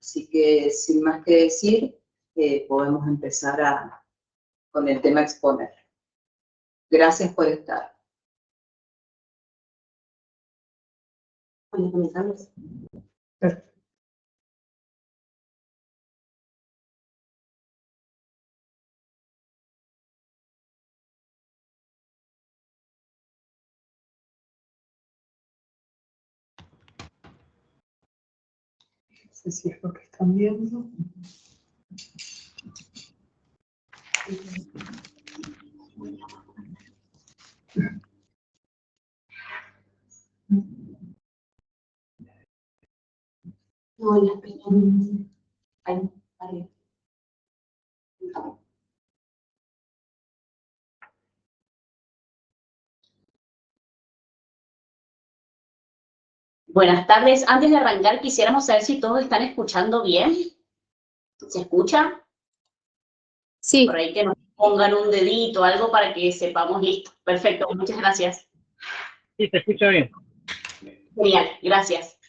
Así que, sin más que decir, podemos empezar con el tema a exponer. Gracias por estar. Bueno, comenzamos. Perfecto. No sé si es lo que están viendo. No, la pena. Ahí, arriba. Buenas tardes. Antes de arrancar, quisiéramos saber si todos están escuchando bien. ¿Se escucha? Sí. Por ahí que nos pongan un dedito, algo para que sepamos listo. Perfecto, muchas gracias. Sí, se escucha bien. Genial, gracias.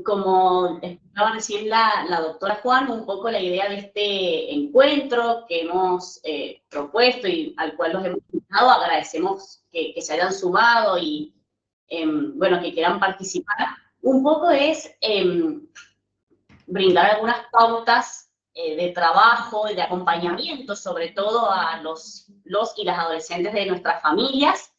Como explicaba recién la doctora Juan, un poco la idea de este encuentro que hemos propuesto y al cual los hemos invitado, agradecemos que se hayan sumado y, bueno, que quieran participar. Un poco es brindar algunas pautas de trabajo y de acompañamiento, sobre todo a los y las adolescentes de nuestras familias.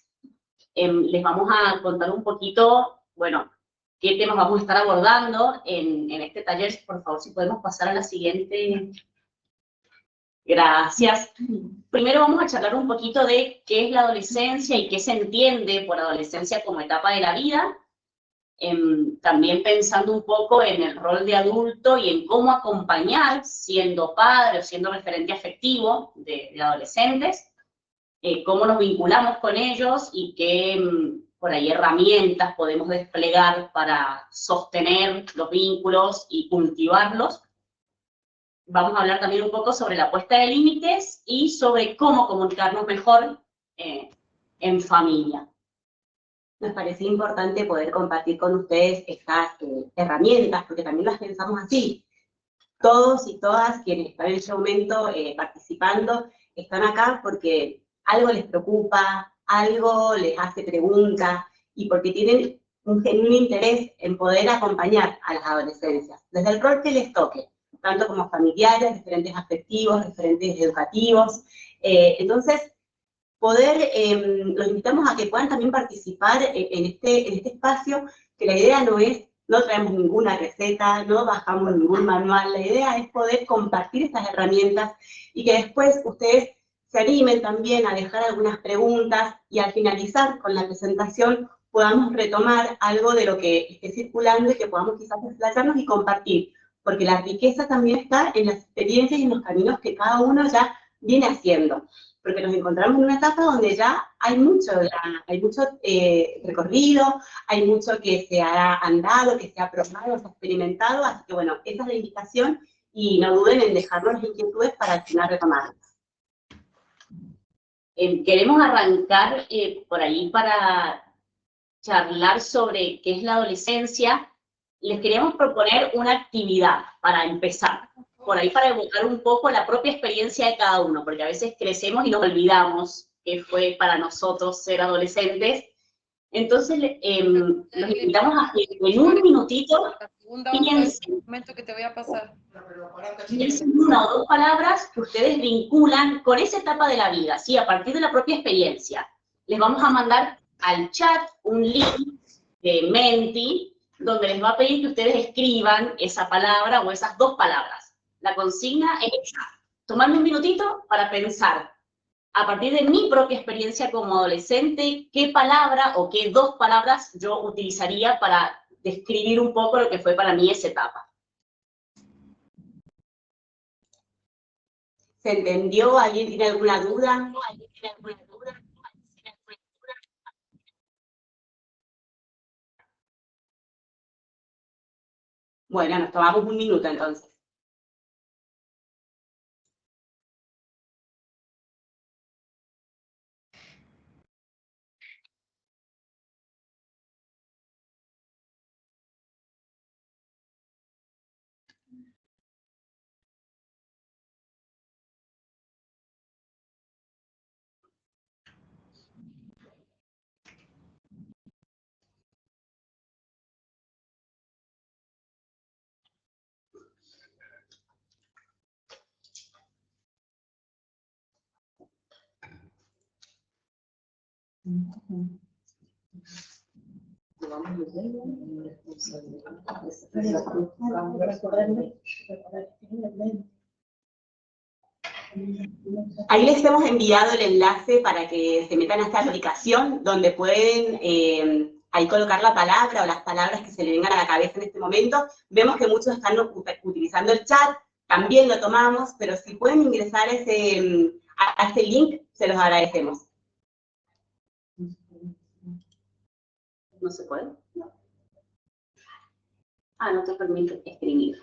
Les vamos a contar un poquito, bueno, qué temas vamos a estar abordando en este taller. Por favor, si podemos pasar a la siguiente. Gracias. Primero vamos a charlar un poquito de qué es la adolescencia y qué se entiende por adolescencia como etapa de la vida. También pensando un poco en el rol de adulto y en cómo acompañar, siendo padre o siendo referente afectivo de adolescentes, cómo nos vinculamos con ellos y qué por ahí herramientas podemos desplegar para sostener los vínculos y cultivarlos. Vamos a hablar también un poco sobre la puesta de límites y sobre cómo comunicarnos mejor en familia. Nos parece importante poder compartir con ustedes estas herramientas, porque también las pensamos así. Todos y todas quienes están en este momento participando están acá porque algo les preocupa, algo les hace preguntas y porque tienen un genuino interés en poder acompañar a las adolescencias, desde el rol que les toque, tanto como familiares, referentes afectivos, referentes educativos. Entonces, los invitamos a que puedan también participar en este espacio, que la idea no traemos ninguna receta, no bajamos ningún manual, la idea es poder compartir estas herramientas y que después ustedes se animen también a dejar algunas preguntas y al finalizar con la presentación podamos retomar algo de lo que esté circulando y que podamos quizás explayarnos y compartir, porque la riqueza también está en las experiencias y en los caminos que cada uno ya viene haciendo, porque nos encontramos en una etapa donde ya hay mucho recorrido, hay mucho que se ha andado, que se ha probado, se ha experimentado, así que bueno, esa es la invitación y no duden en dejarnos las inquietudes para al final retomarlas. Queremos arrancar por ahí para charlar sobre qué es la adolescencia. Les queríamos proponer una actividad para empezar, por ahí para evocar un poco la propia experiencia de cada uno, porque a veces crecemos y nos olvidamos qué fue para nosotros ser adolescentes. Entonces, los invitamos a que en un minutito piensen, Momento que te voy a pasar. piensen una o dos palabras que ustedes vinculan con esa etapa de la vida, ¿sí? A partir de la propia experiencia. Les vamos a mandar al chat un link de Menti, donde les va a pedir que ustedes escriban esa palabra o esas dos palabras. La consigna es esa. Tomarme un minutito para pensar, a partir de mi propia experiencia como adolescente, qué palabra o qué dos palabras yo utilizaría para describir un poco lo que fue para mí esa etapa. ¿Se entendió? ¿Alguien tiene alguna duda? Bueno, nos tomamos un minuto entonces. Ahí les hemos enviado el enlace para que se metan a esta aplicación donde pueden ahí colocar la palabra o las palabras que se le vengan a la cabeza en este momento. Vemos que muchos están utilizando el chat, también lo tomamos, pero si pueden ingresar a este link, se los agradecemos. ¿No se puede? No. No te permite escribir.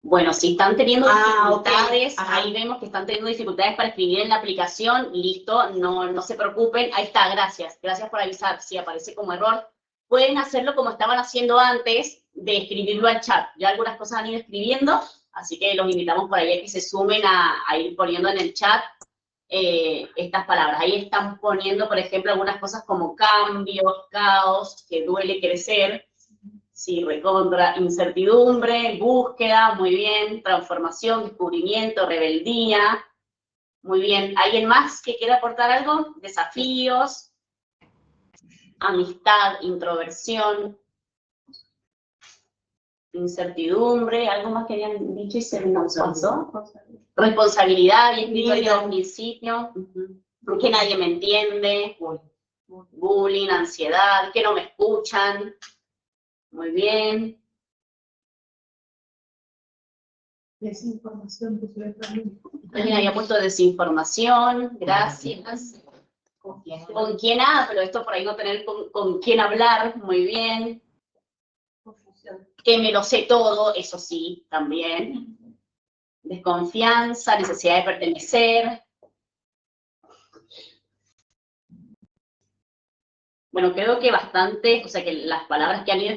Bueno, si están teniendo dificultades, ahí vemos que están teniendo dificultades para escribir en la aplicación, listo, no se preocupen, ahí está, gracias por avisar, si aparece como error. Pueden hacerlo como estaban haciendo antes, de escribirlo al chat. Ya algunas cosas han ido escribiendo, así que los invitamos por ahí a que se sumen a ir poniendo en el chat estas palabras. Ahí están poniendo, por ejemplo, algunas cosas como cambios, caos, que duele crecer. Sí, recontra, incertidumbre, búsqueda, muy bien, transformación, descubrimiento, rebeldía, muy bien. ¿Alguien más que quiera aportar algo? Desafíos, amistad, introversión, incertidumbre, algo más que habían dicho y se nos pasó. Responsabilidad, y escrito desde el principio, que nadie me entiende, bullying, ansiedad, que no me escuchan. Muy bien. Desinformación, Alguien había puesto desinformación, gracias. ¿Con quién hablo? Esto por ahí no tener con quién hablar, muy bien. Que me lo sé todo, eso sí, también. Desconfianza, necesidad de pertenecer. Bueno, creo que bastante, o sea, que las palabras que han ido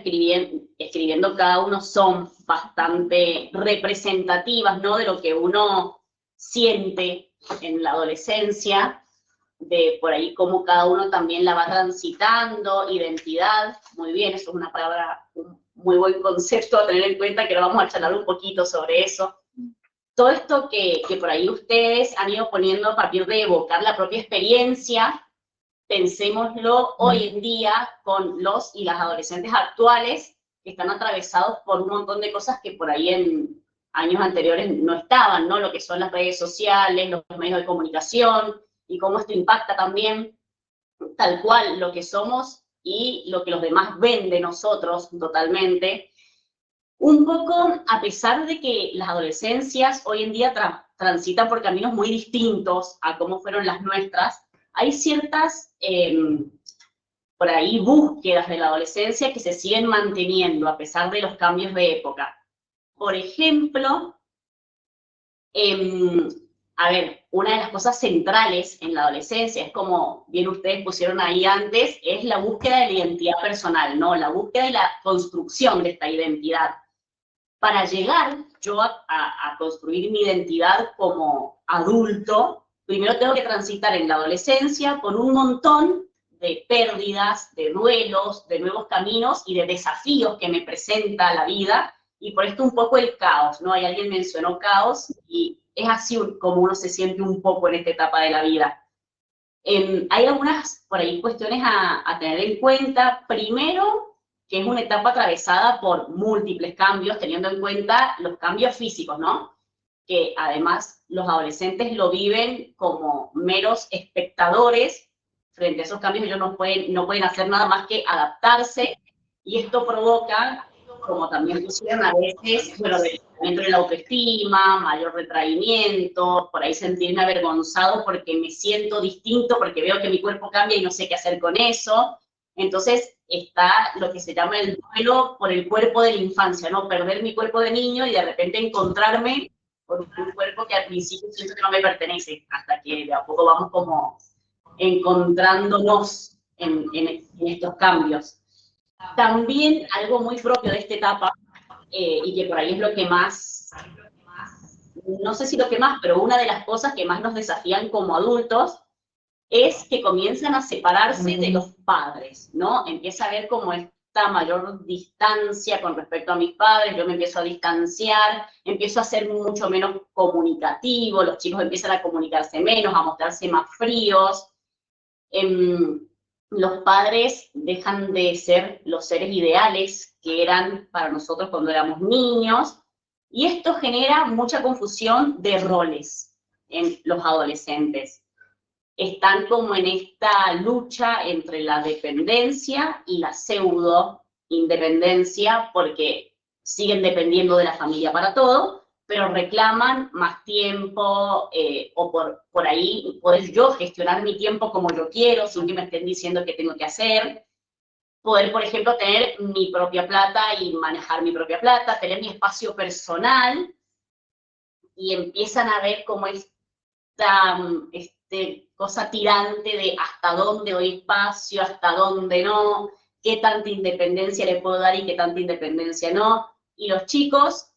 escribiendo cada uno son bastante representativas, ¿no? De lo que uno siente en la adolescencia, de por ahí cómo cada uno también la va transitando, identidad, muy bien, eso es una palabra, un muy buen concepto a tener en cuenta, que lo vamos a charlar un poquito sobre eso. Todo esto que por ahí ustedes han ido poniendo a partir de evocar la propia experiencia, pensémoslo hoy en día con los y las adolescentes actuales que están atravesados por un montón de cosas que por ahí en años anteriores no estaban, ¿no? Lo que son las redes sociales, los medios de comunicación y cómo esto impacta también tal cual lo que somos y lo que los demás ven de nosotros totalmente. Un poco, a pesar de que las adolescencias hoy en día transitan por caminos muy distintos a cómo fueron las nuestras, hay ciertas, por ahí, búsquedas de la adolescencia que se siguen manteniendo a pesar de los cambios de época. Por ejemplo, a ver, una de las cosas centrales en la adolescencia, es como bien ustedes pusieron ahí antes, es la búsqueda de la identidad personal, ¿no? La búsqueda de la construcción de esta identidad. Para llegar yo a construir mi identidad como adulto, primero tengo que transitar en la adolescencia por un montón de pérdidas, de duelos, de nuevos caminos y de desafíos que me presenta la vida, y por esto un poco el caos, ¿no? Hay alguien mencionó caos, y es así como uno se siente un poco en esta etapa de la vida. Hay algunas, por ahí, cuestiones a tener en cuenta. Primero, que es una etapa atravesada por múltiples cambios, teniendo en cuenta los cambios físicos, ¿no? Que además los adolescentes lo viven como meros espectadores frente a esos cambios. Ellos no pueden hacer nada más que adaptarse, y esto provoca, como también pusieron a veces, bueno, dentro de la autoestima, mayor retraimiento, por ahí sentirme avergonzado porque me siento distinto, porque veo que mi cuerpo cambia y no sé qué hacer con eso. Entonces está lo que se llama el duelo por el cuerpo de la infancia, ¿no? Perder mi cuerpo de niño y de repente encontrarme con un cuerpo que al principio siento que no me pertenece, hasta que de a poco vamos como encontrándonos en estos cambios. También algo muy propio de esta etapa, y que por ahí es lo que más, no sé si lo que más, pero una de las cosas que más nos desafían como adultos, es que comienzan a separarse de los padres, ¿no? Empieza a haber como esta mayor distancia con respecto a mis padres, yo me empiezo a distanciar, empiezo a ser mucho menos comunicativo, los chicos empiezan a comunicarse menos, a mostrarse más fríos, Los padres dejan de ser los seres ideales que eran para nosotros cuando éramos niños, y esto genera mucha confusión de roles en los adolescentes. Están como en esta lucha entre la dependencia y la pseudo-independencia, porque siguen dependiendo de la familia para todo, pero reclaman más tiempo, o por ahí poder yo gestionar mi tiempo como yo quiero, sin que me estén diciendo qué tengo que hacer. Poder, por ejemplo, tener mi propia plata y manejar mi propia plata, tener mi espacio personal, y empiezan a ver como esta cosa tirante de hasta dónde doy espacio, hasta dónde no, qué tanta independencia le puedo dar y qué tanta independencia no. Y los chicos,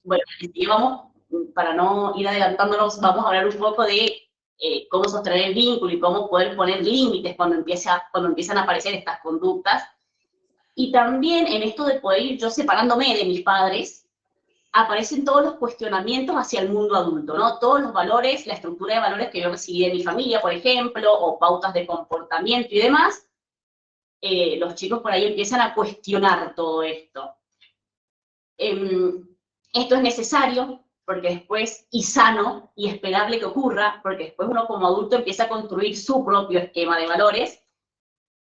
bueno, vamos, para no ir adelantándonos, vamos a hablar un poco de cómo sostener el vínculo y cómo poder poner límites cuando empiezan a aparecer estas conductas. Y también en esto de poder ir yo separándome de mis padres, aparecen todos los cuestionamientos hacia el mundo adulto, ¿no? Todos los valores, la estructura de valores que yo recibí de mi familia, por ejemplo, o pautas de comportamiento y demás. Los chicos por ahí empiezan a cuestionar todo esto. Esto es necesario, porque después, y sano, y esperable que ocurra, porque después uno como adulto empieza a construir su propio esquema de valores,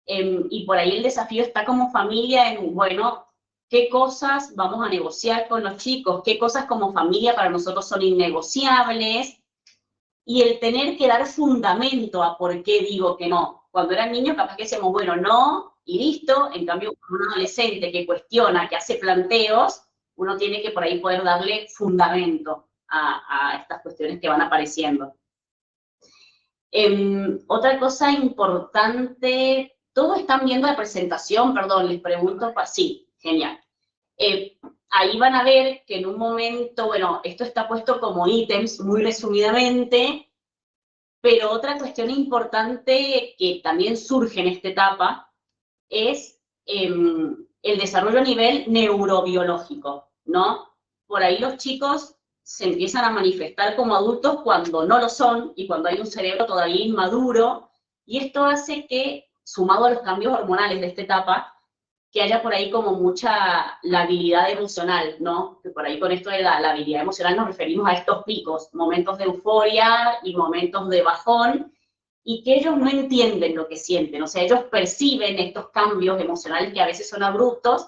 y por ahí el desafío está como familia en, bueno, qué cosas vamos a negociar con los chicos, qué cosas como familia para nosotros son innegociables, y el tener que dar fundamento a por qué digo que no. Cuando eran niños capaz que decíamos, bueno, no, y listo. En cambio, un adolescente que cuestiona, que hace planteos, uno tiene que por ahí poder darle fundamento a estas cuestiones que van apareciendo. Otra cosa importante, ¿todos están viendo la presentación? Perdón, les pregunto, sí, genial. Ahí van a ver que en un momento, bueno, esto está puesto como ítems muy resumidamente, pero otra cuestión importante que también surge en esta etapa es el desarrollo a nivel neurobiológico, ¿no? Por ahí los chicos se empiezan a manifestar como adultos cuando no lo son y cuando hay un cerebro todavía inmaduro, y esto hace que, sumado a los cambios hormonales de esta etapa, que haya por ahí como mucha labilidad emocional, ¿no? Que por ahí con esto de la habilidad emocional nos referimos a estos picos, momentos de euforia y momentos de bajón, y que ellos no entienden lo que sienten, o sea, ellos perciben estos cambios emocionales que a veces son abruptos,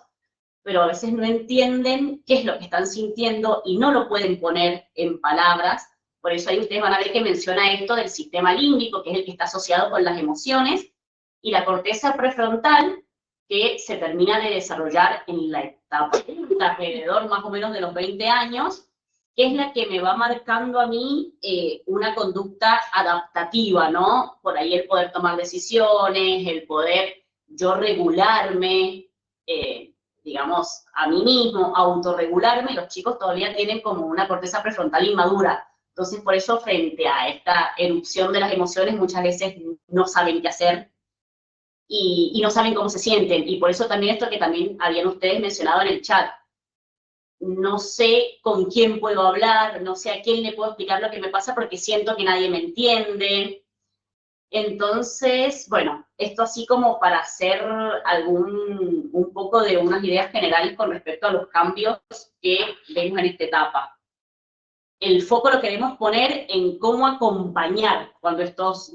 pero a veces no entienden qué es lo que están sintiendo y no lo pueden poner en palabras. Por eso ahí ustedes van a ver que menciona esto del sistema límbico, que es el que está asociado con las emociones, y la corteza prefrontal, que se termina de desarrollar en la etapa alrededor más o menos de los 20 años, que es la que me va marcando a mí una conducta adaptativa, ¿no? Por ahí el poder tomar decisiones, el poder yo regularme, digamos, a mí mismo, autorregularme. Los chicos todavía tienen como una corteza prefrontal inmadura. Entonces, por eso, frente a esta erupción de las emociones, muchas veces no saben qué hacer y no saben cómo se sienten. Y por eso también esto que también habían ustedes mencionado en el chat. No sé con quién puedo hablar, no sé a quién le puedo explicar lo que me pasa porque siento que nadie me entiende. Entonces, bueno, esto así como para hacer un poco de unas ideas generales con respecto a los cambios que vemos en esta etapa. El foco lo queremos poner en cómo acompañar cuando estos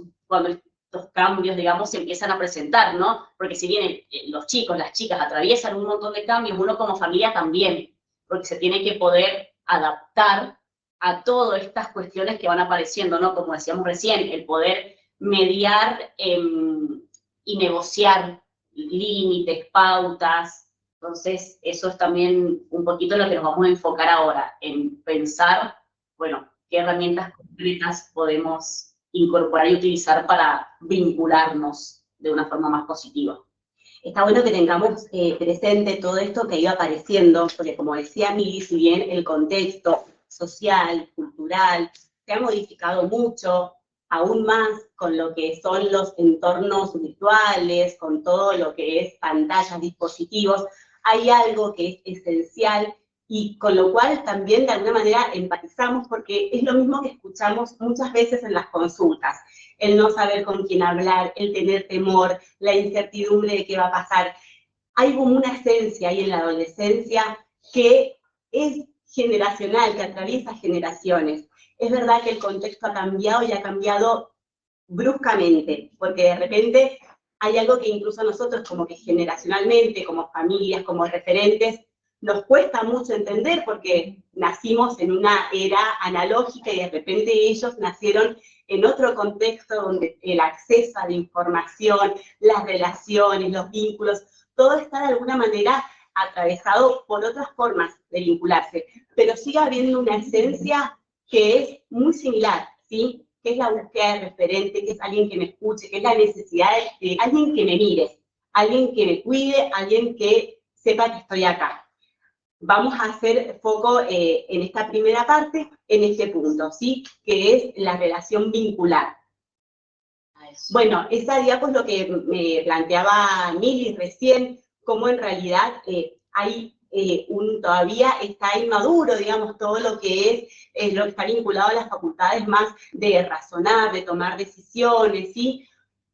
cambios, digamos, se empiezan a presentar, ¿no? Porque si bien los chicos, las chicas atraviesan un montón de cambios, uno como familia también, porque se tiene que poder adaptar a todas estas cuestiones que van apareciendo, ¿no? Como decíamos recién, el poder mediar y negociar límites, pautas. Entonces, eso es también un poquito lo que nos vamos a enfocar ahora, en pensar, bueno, qué herramientas concretas podemos incorporar y utilizar para vincularnos de una forma más positiva. Está bueno que tengamos presente todo esto que iba apareciendo, porque como decía Mili, si bien el contexto social, cultural, se ha modificado mucho, aún más con lo que son los entornos virtuales, con todo lo que es pantallas, dispositivos, hay algo que es esencial, y con lo cual también de alguna manera empatizamos porque es lo mismo que escuchamos muchas veces en las consultas. El no saber con quién hablar, el tener temor, la incertidumbre de qué va a pasar. Hay como una esencia ahí en la adolescencia que es generacional, que atraviesa generaciones. Es verdad que el contexto ha cambiado y ha cambiado bruscamente, porque de repente hay algo que incluso a nosotros como que generacionalmente, como familias, como referentes, nos cuesta mucho entender porque nacimos en una era analógica y de repente ellos nacieron en otro contexto donde el acceso a la información, las relaciones, los vínculos, todo está de alguna manera atravesado por otras formas de vincularse, pero sigue habiendo una esencia que es muy similar, ¿sí? Que es la búsqueda de referente, que es alguien que me escuche, que es la necesidad de alguien que me mire, alguien que me cuide, alguien que sepa que estoy acá. Vamos a hacer foco en esta primera parte, en este punto, ¿sí? Que es la relación vincular. Bueno, esa diapo es lo que me planteaba Mili recién, cómo en realidad hay todavía está inmaduro, digamos, todo lo que es lo que está vinculado a las facultades más de razonar, de tomar decisiones, ¿sí?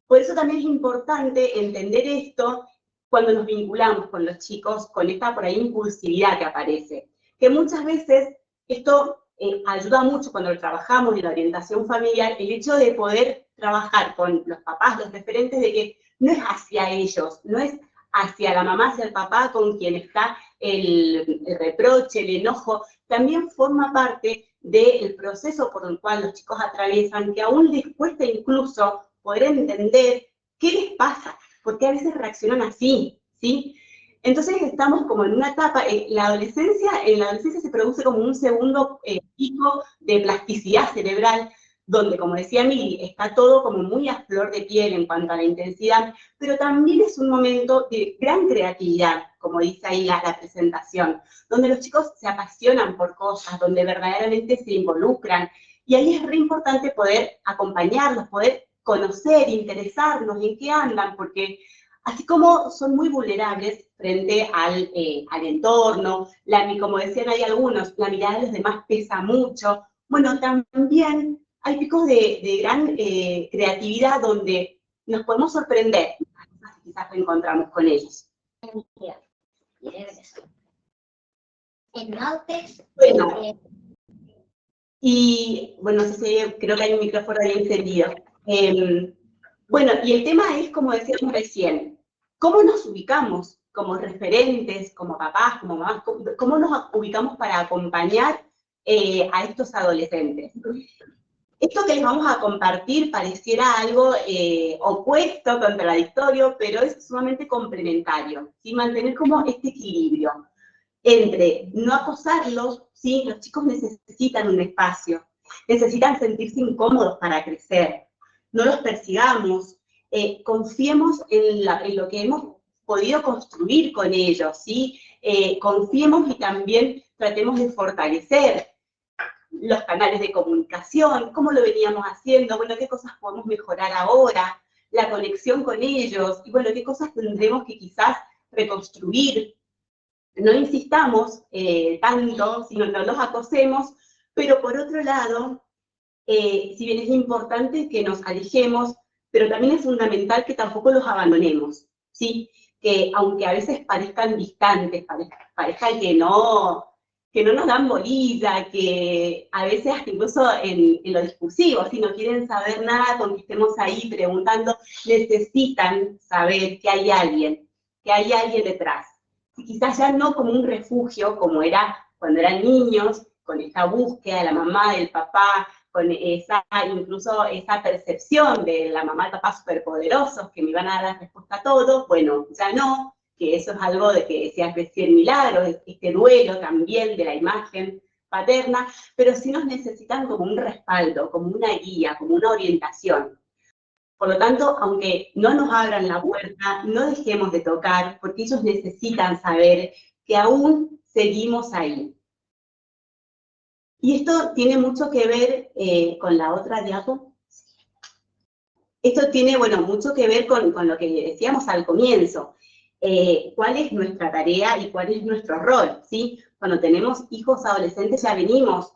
Por eso también es importante entender esto cuando nos vinculamos con los chicos, con esta por ahí impulsividad que aparece, que muchas veces esto ayuda mucho cuando trabajamos en la orientación familiar, el hecho de poder trabajar con los papás, los referentes, de que no es hacia ellos, no es hacia la mamá, hacia el papá con quien está el reproche, el enojo, también forma parte del proceso por el cual los chicos atraviesan, que aún les cuesta incluso poder entender qué les pasa, porque a veces reaccionan así, ¿sí? Entonces estamos como en una etapa, en la adolescencia se produce como un segundo pico de plasticidad cerebral, donde, como decía Mili, está todo como muy a flor de piel en cuanto a la intensidad, pero también es un momento de gran creatividad, como dice ahí la presentación, donde los chicos se apasionan por cosas, donde verdaderamente se involucran, y ahí es re importante poder acompañarlos, poder conocer, interesarnos en qué andan, porque así como son muy vulnerables frente al entorno, como decían ahí algunos, la mirada de los demás pesa mucho, bueno, también hay picos de gran creatividad donde nos podemos sorprender, quizás lo encontramos con ellos. Bueno, y bueno, no sé si creo que hay un micrófono ahí encendido. Bueno, y el tema es, como decíamos recién, ¿cómo nos ubicamos como referentes, como papás, como mamás? ¿Cómo nos ubicamos para acompañar a estos adolescentes? Esto que les vamos a compartir pareciera algo opuesto, contradictorio, pero es sumamente complementario, ¿sí? Mantener como este equilibrio entre no acosarlos, ¿sí? Los chicos necesitan un espacio, necesitan sentirse incómodos para crecer, no los persigamos, confiemos en lo que hemos podido construir con ellos, ¿sí? Confiemos y también tratemos de fortalecer los canales de comunicación, cómo lo veníamos haciendo, bueno, qué cosas podemos mejorar ahora, la conexión con ellos, y bueno, qué cosas tendremos que quizás reconstruir. No insistamos tanto, sino no los acosemos, pero por otro lado, si bien es importante que nos alejemos, pero también es fundamental que tampoco los abandonemos, ¿sí? Que aunque a veces parezcan distantes, parezcan que no nos dan bolilla, que a veces hasta incluso en lo discursivo, si no quieren saber nada con que estemos ahí preguntando, necesitan saber que hay alguien detrás. Y quizás ya no como un refugio, como era cuando eran niños, con esta búsqueda de la mamá, del papá, con incluso esa percepción de la mamá y el papá superpoderosos que me iban a dar la respuesta a todo, bueno, ya no, que eso es algo de que decías recién Milagros, este duelo también de la imagen paterna, pero sí nos necesitan como un respaldo, como una guía, como una orientación. Por lo tanto, aunque no nos abran la puerta, no dejemos de tocar, porque ellos necesitan saber que aún seguimos ahí. Y esto tiene mucho que ver con la otra diapo. Esto tiene, bueno, mucho que ver con lo que decíamos al comienzo. cuál es nuestra tarea y cuál es nuestro rol, ¿sí? Cuando tenemos hijos adolescentes ya venimos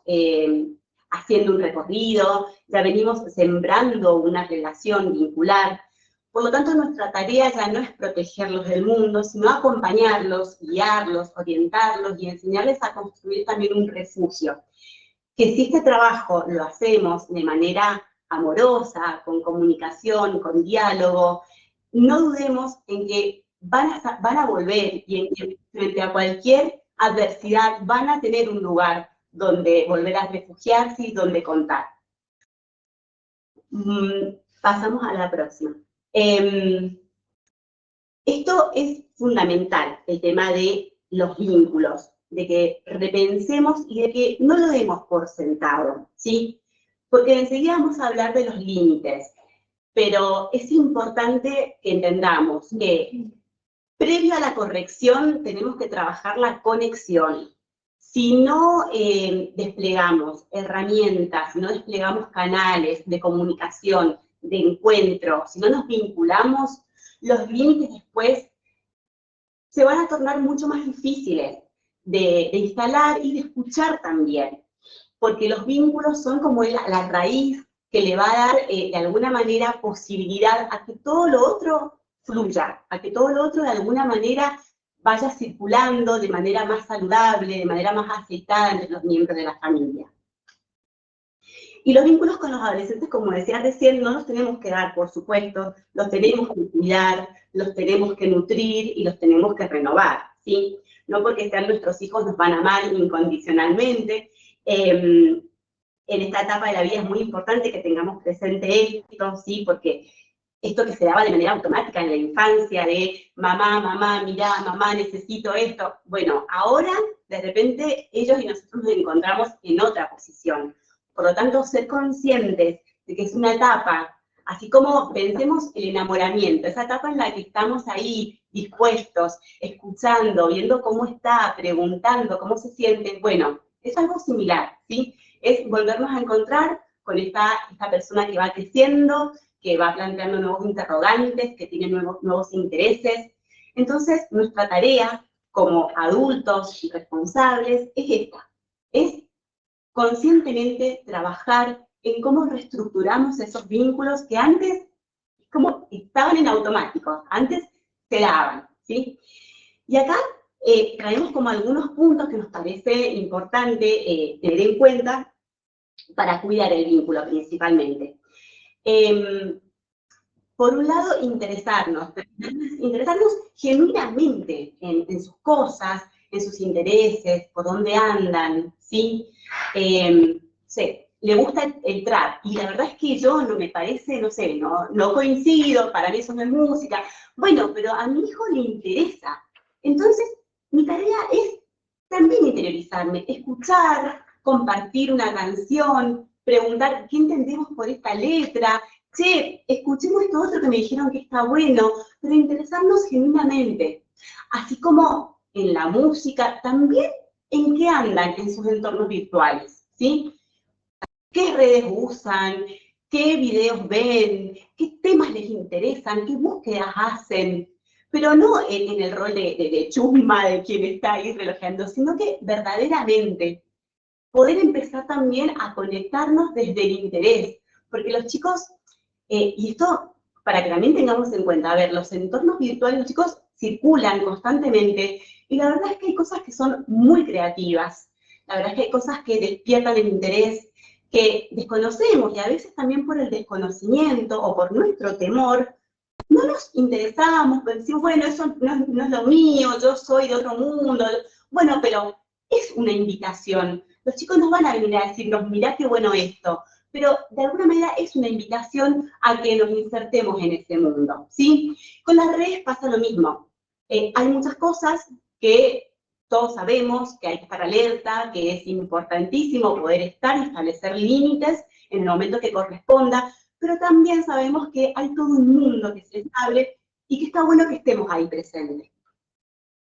haciendo un recorrido, ya venimos sembrando una relación vincular. Por lo tanto, nuestra tarea ya no es protegerlos del mundo, sino acompañarlos, guiarlos, orientarlos y enseñarles a construir también un refugio. Que si este trabajo lo hacemos de manera amorosa, con comunicación, con diálogo, no dudemos en que van a volver y en que frente a cualquier adversidad van a tener un lugar donde volver a refugiarse y donde contar. Pasamos a la próxima. Esto es fundamental, el tema de los vínculos, de que repensemos y de que no lo demos por sentado, ¿sí? Porque enseguida vamos a hablar de los límites, pero es importante que entendamos que previo a la corrección tenemos que trabajar la conexión. Si no desplegamos herramientas, si no desplegamos canales de comunicación, de encuentro, si no nos vinculamos, los límites después se van a tornar mucho más difíciles de instalar y de escuchar también, porque los vínculos son como la raíz que le va a dar de alguna manera posibilidad a que todo lo otro fluya, a que todo lo otro de alguna manera vaya circulando de manera más saludable, de manera más aceptada entre los miembros de la familia. Y los vínculos con los adolescentes, como decía recién, no los tenemos que dar, por supuesto, los tenemos que cuidar, los tenemos que nutrir y los tenemos que renovar, ¿sí? No porque sean nuestros hijos nos van a amar incondicionalmente. En esta etapa de la vida es muy importante que tengamos presente esto, ¿sí? Porque esto que se daba de manera automática en la infancia, de mamá, mirá, mamá, necesito esto. Bueno, ahora, de repente, ellos y nosotros nos encontramos en otra posición. Por lo tanto, ser conscientes de que es una etapa, así como pensemos el enamoramiento, esa etapa en la que estamos ahí, dispuestos, escuchando, viendo cómo está, preguntando cómo se siente, bueno, es algo similar, ¿sí? Es volvernos a encontrar con esta persona que va creciendo, que va planteando nuevos interrogantes, que tiene nuevos intereses. Entonces, nuestra tarea como adultos y responsables es esta, es conscientemente trabajar en cómo reestructuramos esos vínculos que antes como estaban en automático, antes se daban, ¿sí? Y acá traemos como algunos puntos que nos parece importante tener en cuenta para cuidar el vínculo principalmente. Por un lado, interesarnos genuinamente en sus cosas, en sus intereses, por dónde andan, ¿sí? Le gusta el trap, y la verdad es que yo no me parece, no sé, no coincido, para mí eso no es música. Bueno, pero a mi hijo le interesa. Entonces, mi tarea es también interiorizarme, escuchar, compartir una canción, preguntar qué entendemos por esta letra, che, escuchemos esto otro que me dijeron que está bueno, pero interesarnos genuinamente. Así como en la música, también en qué andan en sus entornos virtuales, ¿sí? ¿Qué redes usan? ¿Qué videos ven? ¿Qué temas les interesan? ¿Qué búsquedas hacen? Pero no en el rol de chusma de quien está ahí relojeando, sino que verdaderamente poder empezar también a conectarnos desde el interés. Porque los chicos, y esto para que también tengamos en cuenta, a ver, los entornos virtuales, los chicos circulan constantemente, y la verdad es que hay cosas que son muy creativas, la verdad es que hay cosas que despiertan el interés, que desconocemos, y a veces también por el desconocimiento o por nuestro temor, no nos interesamos, decimos, bueno, eso no es lo mío, yo soy de otro mundo. Bueno, pero es una invitación. Los chicos nos van a venir a decirnos, mirá qué bueno esto, pero de alguna manera es una invitación a que nos insertemos en ese mundo, ¿sí? Con las redes pasa lo mismo. Hay muchas cosas que todos sabemos, que hay que estar alerta, que es importantísimo poder estar y establecer límites en el momento que corresponda, pero también sabemos que hay todo un mundo que se abre y que está bueno que estemos ahí presentes.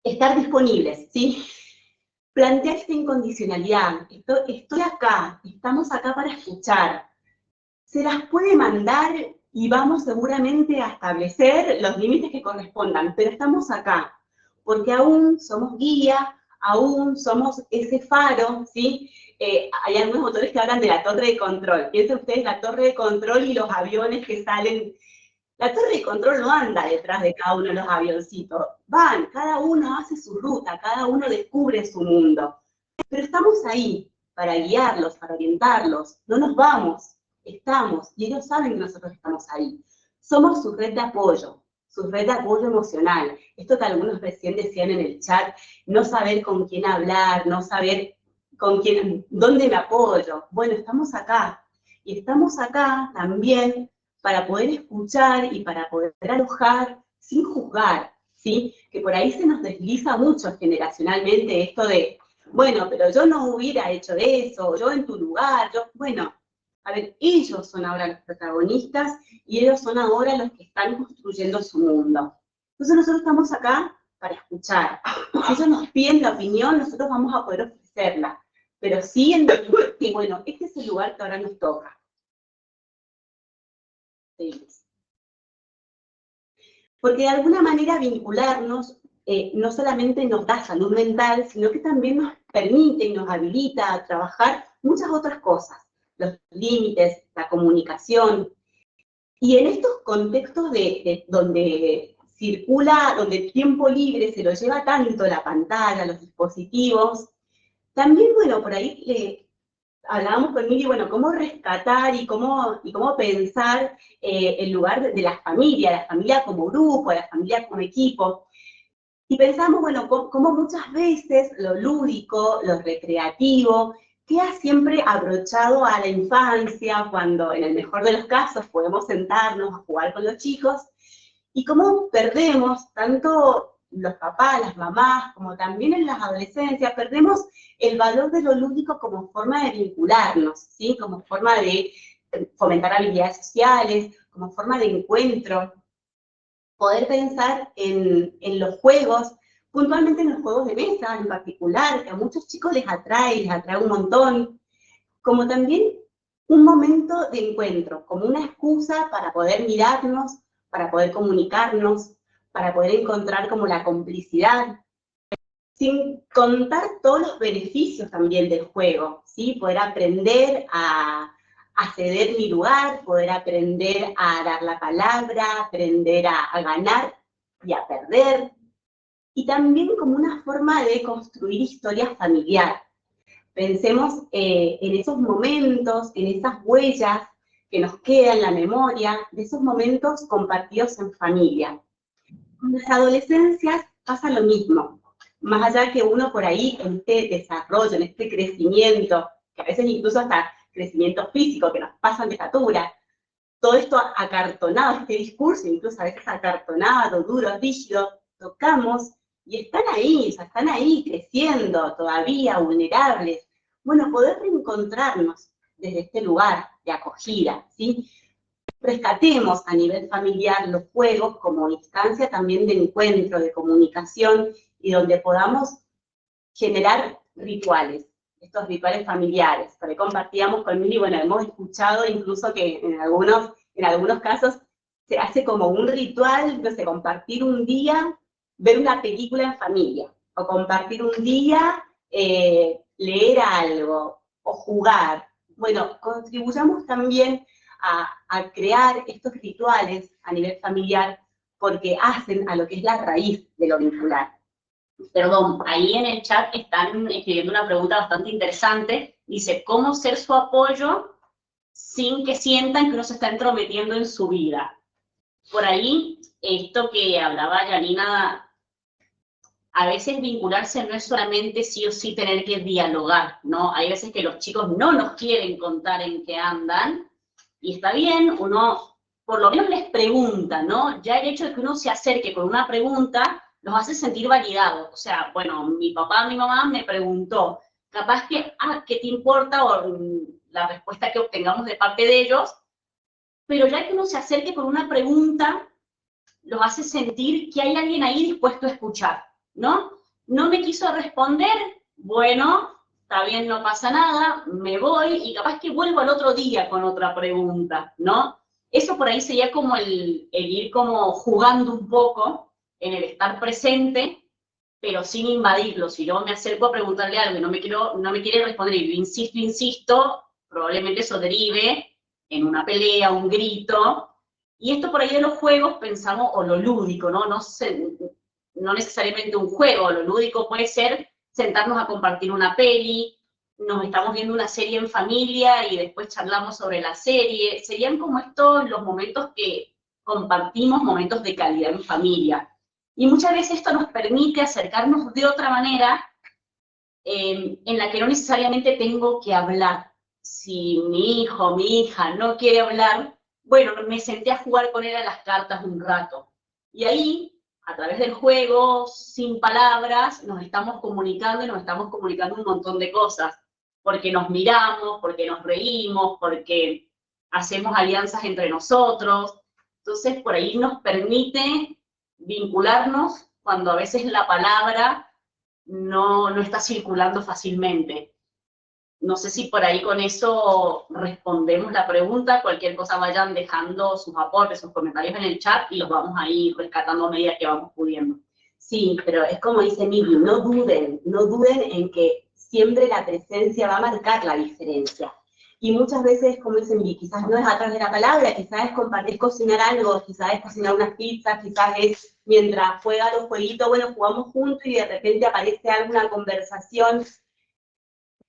Estar disponibles, ¿sí? Plantear esta incondicionalidad, estoy acá, estamos acá para escuchar. Se las puede mandar y vamos seguramente a establecer los límites que correspondan, pero estamos acá, porque aún somos guía, aún somos ese faro, ¿sí? Hay algunos autores que hablan de la torre de control. Piensen ustedes la torre de control y los aviones que salen. La torre de control no anda detrás de cada uno de los avioncitos. Van, cada uno hace su ruta, cada uno descubre su mundo. Pero estamos ahí para guiarlos, para orientarlos. No nos vamos, estamos, y ellos saben que nosotros estamos ahí. Somos su red de apoyo emocional. Esto que algunos recién decían en el chat, no saber con quién hablar, no saber dónde me apoyo. Bueno, estamos acá. Y estamos acá también para poder escuchar y para poder alojar sin juzgar, ¿sí? Que por ahí se nos desliza mucho generacionalmente esto de, bueno, pero yo no hubiera hecho eso, yo en tu lugar, bueno, a ver, ellos son ahora los protagonistas y ellos son ahora los que están construyendo su mundo. Entonces nosotros estamos acá para escuchar. Si ellos nos piden la opinión, nosotros vamos a poder ofrecerla. Pero sí entender que, bueno, este es el lugar que ahora nos toca. Seguimos. Porque de alguna manera vincularnos no solamente nos da salud mental, sino que también nos permite y nos habilita a trabajar muchas otras cosas. Los límites, la comunicación. Y en estos contextos donde circula, donde el tiempo libre se lo lleva tanto la pantalla, los dispositivos, también, bueno, por ahí hablábamos con Mili, bueno, cómo rescatar y cómo pensar el lugar de la familia como grupo, la familia como equipo. Y pensamos, bueno, cómo muchas veces lo lúdico, lo recreativo, queda siempre abrochado a la infancia, cuando en el mejor de los casos podemos sentarnos a jugar con los chicos, y cómo perdemos, tanto los papás, las mamás, como también en las adolescencias, perdemos el valor de lo lúdico como forma de vincularnos, ¿sí? Como forma de fomentar habilidades sociales, como forma de encuentro. Poder pensar en los juegos, puntualmente en los juegos de mesa en particular, que a muchos chicos les atrae un montón, como también un momento de encuentro, como una excusa para poder mirarnos, para poder comunicarnos, para poder encontrar como la complicidad, sin contar todos los beneficios también del juego, ¿sí? Poder aprender a ceder mi lugar, poder aprender a dar la palabra, aprender a ganar y a perder, y también como una forma de construir historias familiares. Pensemos en esos momentos, en esas huellas que nos quedan en la memoria, de esos momentos compartidos en familia. Con las adolescencias pasa lo mismo, más allá que uno por ahí en este desarrollo, en este crecimiento, que a veces incluso hasta crecimiento físico, que nos pasan de estatura, todo esto acartonado, este discurso, incluso a veces acartonado, duro, rígido, tocamos y están ahí, o sea, están ahí creciendo todavía, vulnerables. Bueno, poder reencontrarnos desde este lugar de acogida, ¿sí? Rescatemos a nivel familiar los juegos como instancia también de encuentro, de comunicación, y donde podamos generar rituales, estos rituales familiares. Por ahí compartíamos con Mili, bueno, hemos escuchado incluso que en algunos casos se hace como un ritual, no sé, compartir un día, ver una película en familia, o compartir un día, leer algo, o jugar. Bueno, contribuyamos también a crear estos rituales a nivel familiar, porque hacen a lo que es la raíz de lo vincular. Perdón, ahí en el chat están escribiendo una pregunta bastante interesante. Dice, ¿cómo ser su apoyo sin que sientan que uno se está entrometiendo en su vida? Por ahí, esto que hablaba Janina, a veces vincularse no es solamente sí o sí tener que dialogar, ¿no? Hay veces que los chicos no nos quieren contar en qué andan, y está bien, uno por lo menos les pregunta, ¿no? Ya el hecho de que uno se acerque con una pregunta los hace sentir validados. O sea, bueno, mi papá, mi mamá me preguntó, capaz que, ¿qué te importa? O la respuesta que obtengamos de parte de ellos, pero ya que uno se acerque con una pregunta, los hace sentir que hay alguien ahí dispuesto a escuchar, ¿no? No me quiso responder, bueno, está bien, no pasa nada, me voy, y capaz que vuelvo al otro día con otra pregunta, ¿no? Eso por ahí sería como el ir como jugando un poco en el estar presente, pero sin invadirlo. Si yo me acerco a preguntarle algo y no me quiere responder y yo insisto, probablemente eso derive en una pelea, un grito. Y esto por ahí de los juegos pensamos, o lo lúdico, ¿no? No necesariamente un juego, lo lúdico puede ser sentarnos a compartir una peli, nos estamos viendo una serie en familia y después charlamos sobre la serie. Serían como estos los momentos que compartimos, momentos de calidad en familia. Y muchas veces esto nos permite acercarnos de otra manera en la que no necesariamente tengo que hablar. Si mi hijo o mi hija no quiere hablar, bueno, me senté a jugar con él a las cartas un rato. Y ahí, a través del juego, sin palabras, nos estamos comunicando y nos estamos comunicando un montón de cosas. Porque nos miramos, porque nos reímos, porque hacemos alianzas entre nosotros. Entonces, por ahí nos permite vincularnos cuando a veces la palabra no está circulando fácilmente. No sé si por ahí con eso respondemos la pregunta. Cualquier cosa vayan dejando sus aportes, sus comentarios en el chat y los vamos a ir rescatando a medida que vamos pudiendo. Sí, pero es como dice Miri, no duden en que siempre la presencia va a marcar la diferencia. Y muchas veces, como dice Miri, quizás no es a través de la palabra, quizás es compartir, cocinar algo, quizás es cocinar unas pizzas, quizás es mientras juega los jueguitos, bueno, jugamos juntos y de repente aparece alguna conversación.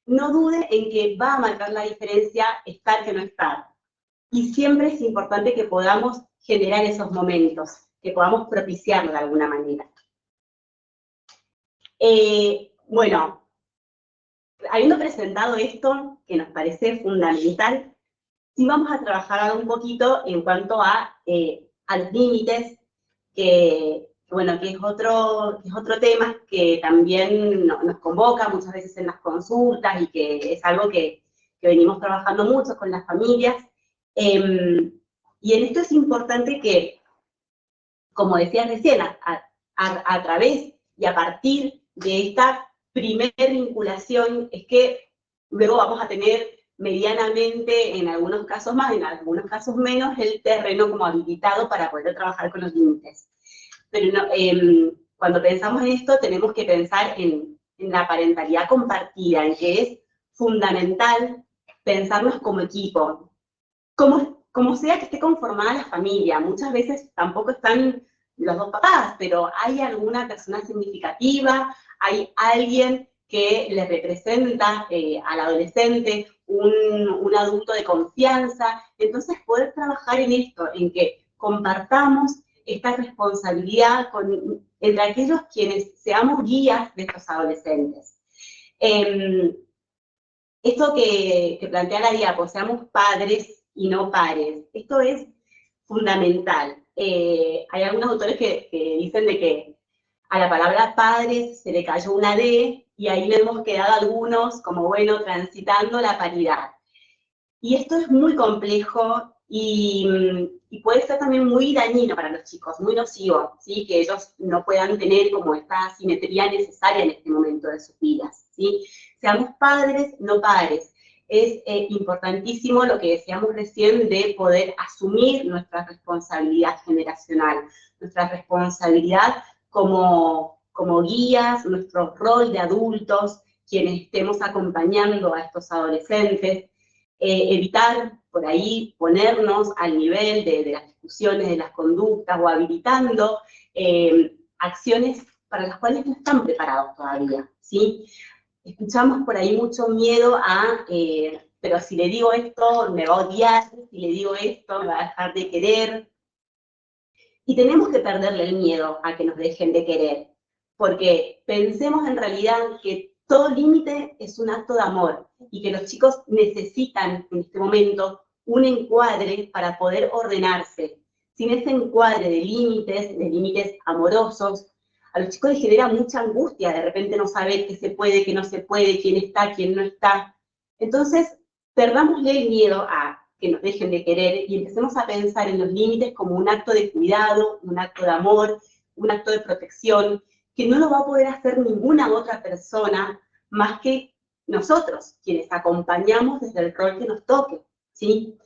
No dude en que va a marcar la diferencia estar que no estar. Y siempre es importante que podamos generar esos momentos, que podamos propiciarlo de alguna manera. Bueno, habiendo presentado esto, que nos parece fundamental, sí vamos a trabajar un poquito en cuanto a los límites, que es otro tema que también nos convoca muchas veces en las consultas y que es algo que venimos trabajando mucho con las familias. Y en esto es importante que, como decía recién, a través y a partir de esta primer vinculación es que luego vamos a tener medianamente, en algunos casos más, en algunos casos menos, el terreno como habilitado para poder trabajar con los límites. Pero no, cuando pensamos en esto tenemos que pensar en la parentalidad compartida, en que es fundamental pensarnos como equipo. Como sea que esté conformada la familia, muchas veces tampoco están los dos papás, pero hay alguna persona significativa, hay alguien que le representa al adolescente, un adulto de confianza. Entonces, poder trabajar en esto, en que compartamos esta responsabilidad entre aquellos quienes seamos guías de estos adolescentes. Esto que plantea la diapo, seamos padres y no pares, esto es fundamental. Hay algunos autores que dicen de que a la palabra padres se le cayó una D y ahí le hemos quedado algunos como, bueno, transitando la paridad. Y esto es muy complejo y puede ser también muy dañino para los chicos, muy nocivo, ¿sí? Que ellos no puedan tener como esta simetría necesaria en este momento de sus vidas, ¿sí? Seamos padres, no pares. Es importantísimo lo que decíamos recién de poder asumir nuestra responsabilidad generacional, nuestra responsabilidad como guías, nuestro rol de adultos, quienes estemos acompañando a estos adolescentes, evitar por ahí ponernos al nivel de las discusiones, de las conductas o habilitando acciones para las cuales no están preparados todavía, ¿sí? Escuchamos por ahí mucho miedo a, pero si le digo esto me va a odiar, si le digo esto me va a dejar de querer. Y tenemos que perderle el miedo a que nos dejen de querer, porque pensemos en realidad que todo límite es un acto de amor y que los chicos necesitan en este momento un encuadre para poder ordenarse. Sin ese encuadre de límites amorosos, a los chicos les genera mucha angustia de repente no saber qué se puede, qué no se puede, quién está, quién no está. Entonces, perdámosle el miedo a que nos dejen de querer y empecemos a pensar en los límites como un acto de cuidado, un acto de amor, un acto de protección, que no lo va a poder hacer ninguna otra persona más que nosotros, quienes acompañamos desde el rol que nos toque, ¿sí?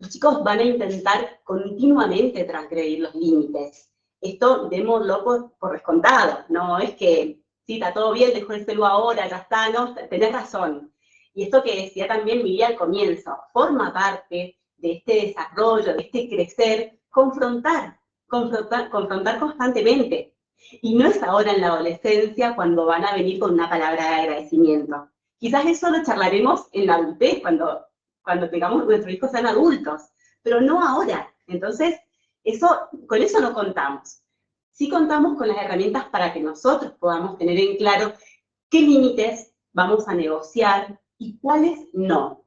los chicos van a intentar continuamente transgredir los límites. Esto démoslo por descontado, no es que, sí, está todo bien, dejo el celular ahora, ya está, no, tenés razón. Y esto que decía también Miguel al comienzo, forma parte de este desarrollo, de este crecer, confrontar constantemente. Y no es ahora en la adolescencia cuando van a venir con una palabra de agradecimiento. Quizás eso lo charlaremos en la adultez, cuando tengamos nuestros hijos sean adultos, pero no ahora. Entonces, con eso no contamos. Sí contamos con las herramientas para que nosotros podamos tener en claro qué límites vamos a negociar y cuáles no.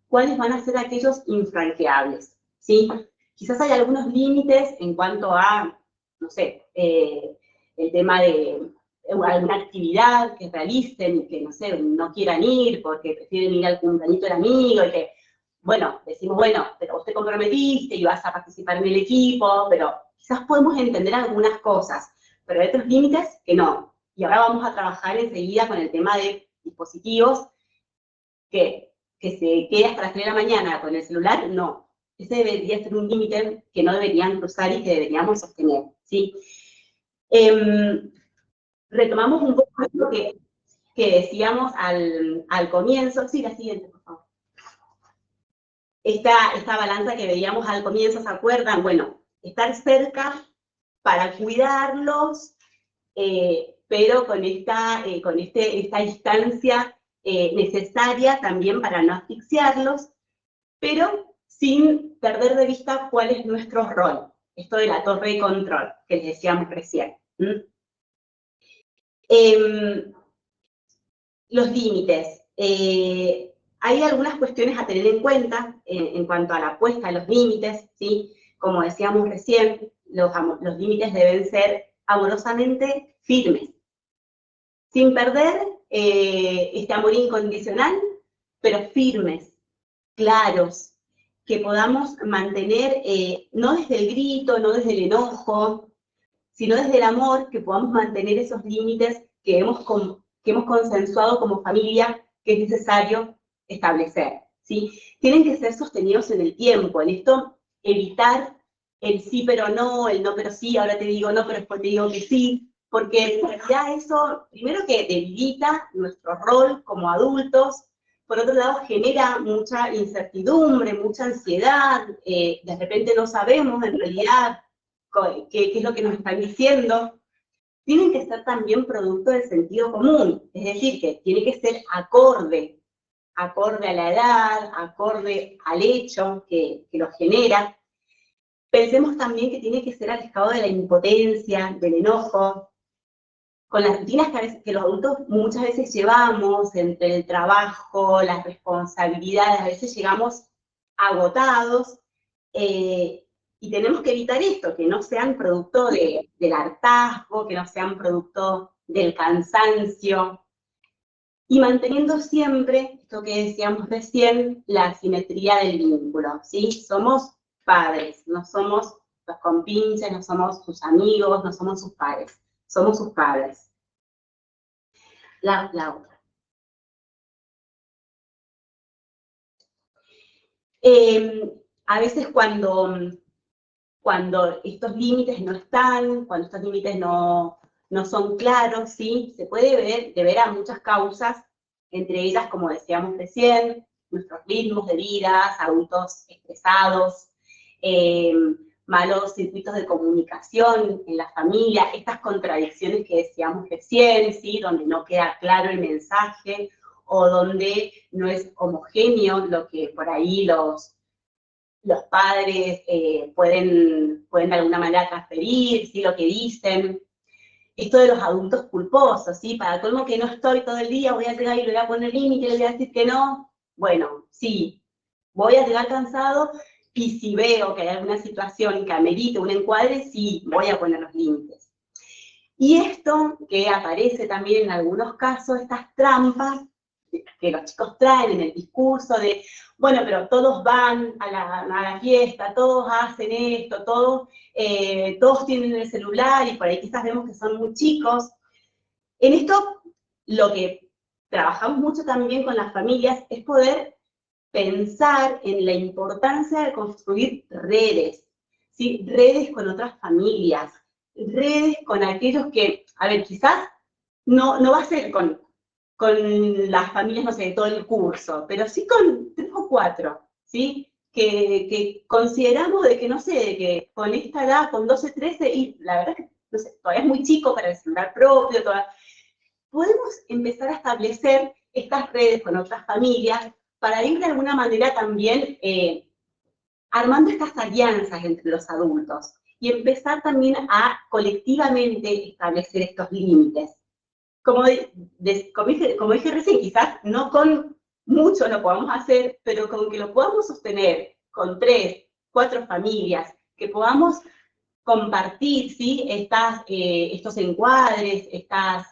Cuáles van a ser aquellos infranqueables, ¿sí? Quizás hay algunos límites en cuanto a, no sé, el tema de alguna actividad que realicen y que, no sé, no quieran ir porque prefieren ir al cumpleañito del amigo y que, bueno, decimos, bueno, pero vos te comprometiste y vas a participar en el equipo, pero quizás podemos entender algunas cosas, pero hay otros límites que no. Y ahora vamos a trabajar enseguida con el tema de dispositivos que se quede hasta las 3 de la mañana con el celular, no. Ese debería ser un límite que no deberían cruzar y que deberíamos sostener, ¿sí? Retomamos un poco esto que decíamos al comienzo. Sí, la siguiente, por favor. Esta balanza que veíamos al comienzo, ¿se acuerdan? Bueno, estar cerca para cuidarlos, pero con esta distancia necesaria también para no asfixiarlos, pero sin perder de vista cuál es nuestro rol. Esto de la torre de control, que les decíamos recién. Los límites. Hay algunas cuestiones a tener en cuenta en cuanto a la puesta de los límites, ¿sí? Como decíamos recién, los límites deben ser amorosamente firmes, sin perder este amor incondicional, pero firmes, claros, que podamos mantener, no desde el grito, no desde el enojo, sino desde el amor, que podamos mantener esos límites que hemos consensuado como familia que es necesario establecer, ¿sí? Tienen que ser sostenidos en el tiempo, en esto evitar el sí pero no, el no pero sí, ahora te digo no, pero después te digo que sí, porque en realidad eso, primero que debilita nuestro rol como adultos, por otro lado genera mucha incertidumbre, mucha ansiedad, de repente no sabemos en realidad qué es lo que nos están diciendo. Tienen que ser también producto del sentido común, es decir, que tiene que ser acorde a la edad, acorde al hecho que lo genera. Pensemos también que tiene que ser alejado de la impotencia, del enojo, con las rutinas que los adultos muchas veces llevamos, entre el trabajo, las responsabilidades, a veces llegamos agotados, y tenemos que evitar esto, que no sean producto del hartazgo, que no sean producto del cansancio, y manteniendo siempre, esto que decíamos recién, la simetría del vínculo, ¿sí? Somos padres, no somos los compinches, no somos sus amigos, no somos sus padres, somos sus padres. La otra. A veces cuando estos límites no están, cuando estos límites no son claros, ¿sí? Se puede deber a muchas causas, entre ellas, como decíamos recién, nuestros ritmos de vida, adultos estresados, malos circuitos de comunicación en la familia, estas contradicciones que decíamos recién, ¿sí? Donde no queda claro el mensaje, o donde no es homogéneo lo que por ahí los padres pueden de alguna manera transferir, ¿sí? Lo que dicen. Esto de los adultos culposos, ¿sí? Para colmo que no estoy todo el día, voy a llegar y le voy a poner límite, le voy a decir que no. Bueno, sí, voy a llegar cansado, y si veo que hay alguna situación que amerite un encuadre, sí, voy a poner los límites. Y esto que aparece también en algunos casos, estas trampas que los chicos traen en el discurso de, bueno, pero todos van a la fiesta, todos hacen esto, todos tienen el celular, y por ahí quizás vemos que son muy chicos. En esto, lo que trabajamos mucho también con las familias es poder pensar en la importancia de construir redes, ¿sí? Redes con otras familias, redes con aquellos que, a ver, quizás no va a ser con las familias, no sé, de todo el curso, pero sí con 3 o 4, ¿sí? Que consideramos de que, no sé, de que con esta edad, con 12, 13, y la verdad es que, no sé, todavía es muy chico para el celular propio, podemos empezar a establecer estas redes con otras familias para ir de alguna manera también armando estas alianzas entre los adultos y empezar también a colectivamente establecer estos límites. Como dije recién, quizás no con mucho lo podamos hacer, pero con que lo podamos sostener con 3, 4 familias, que podamos compartir, ¿sí? Estos encuadres, estas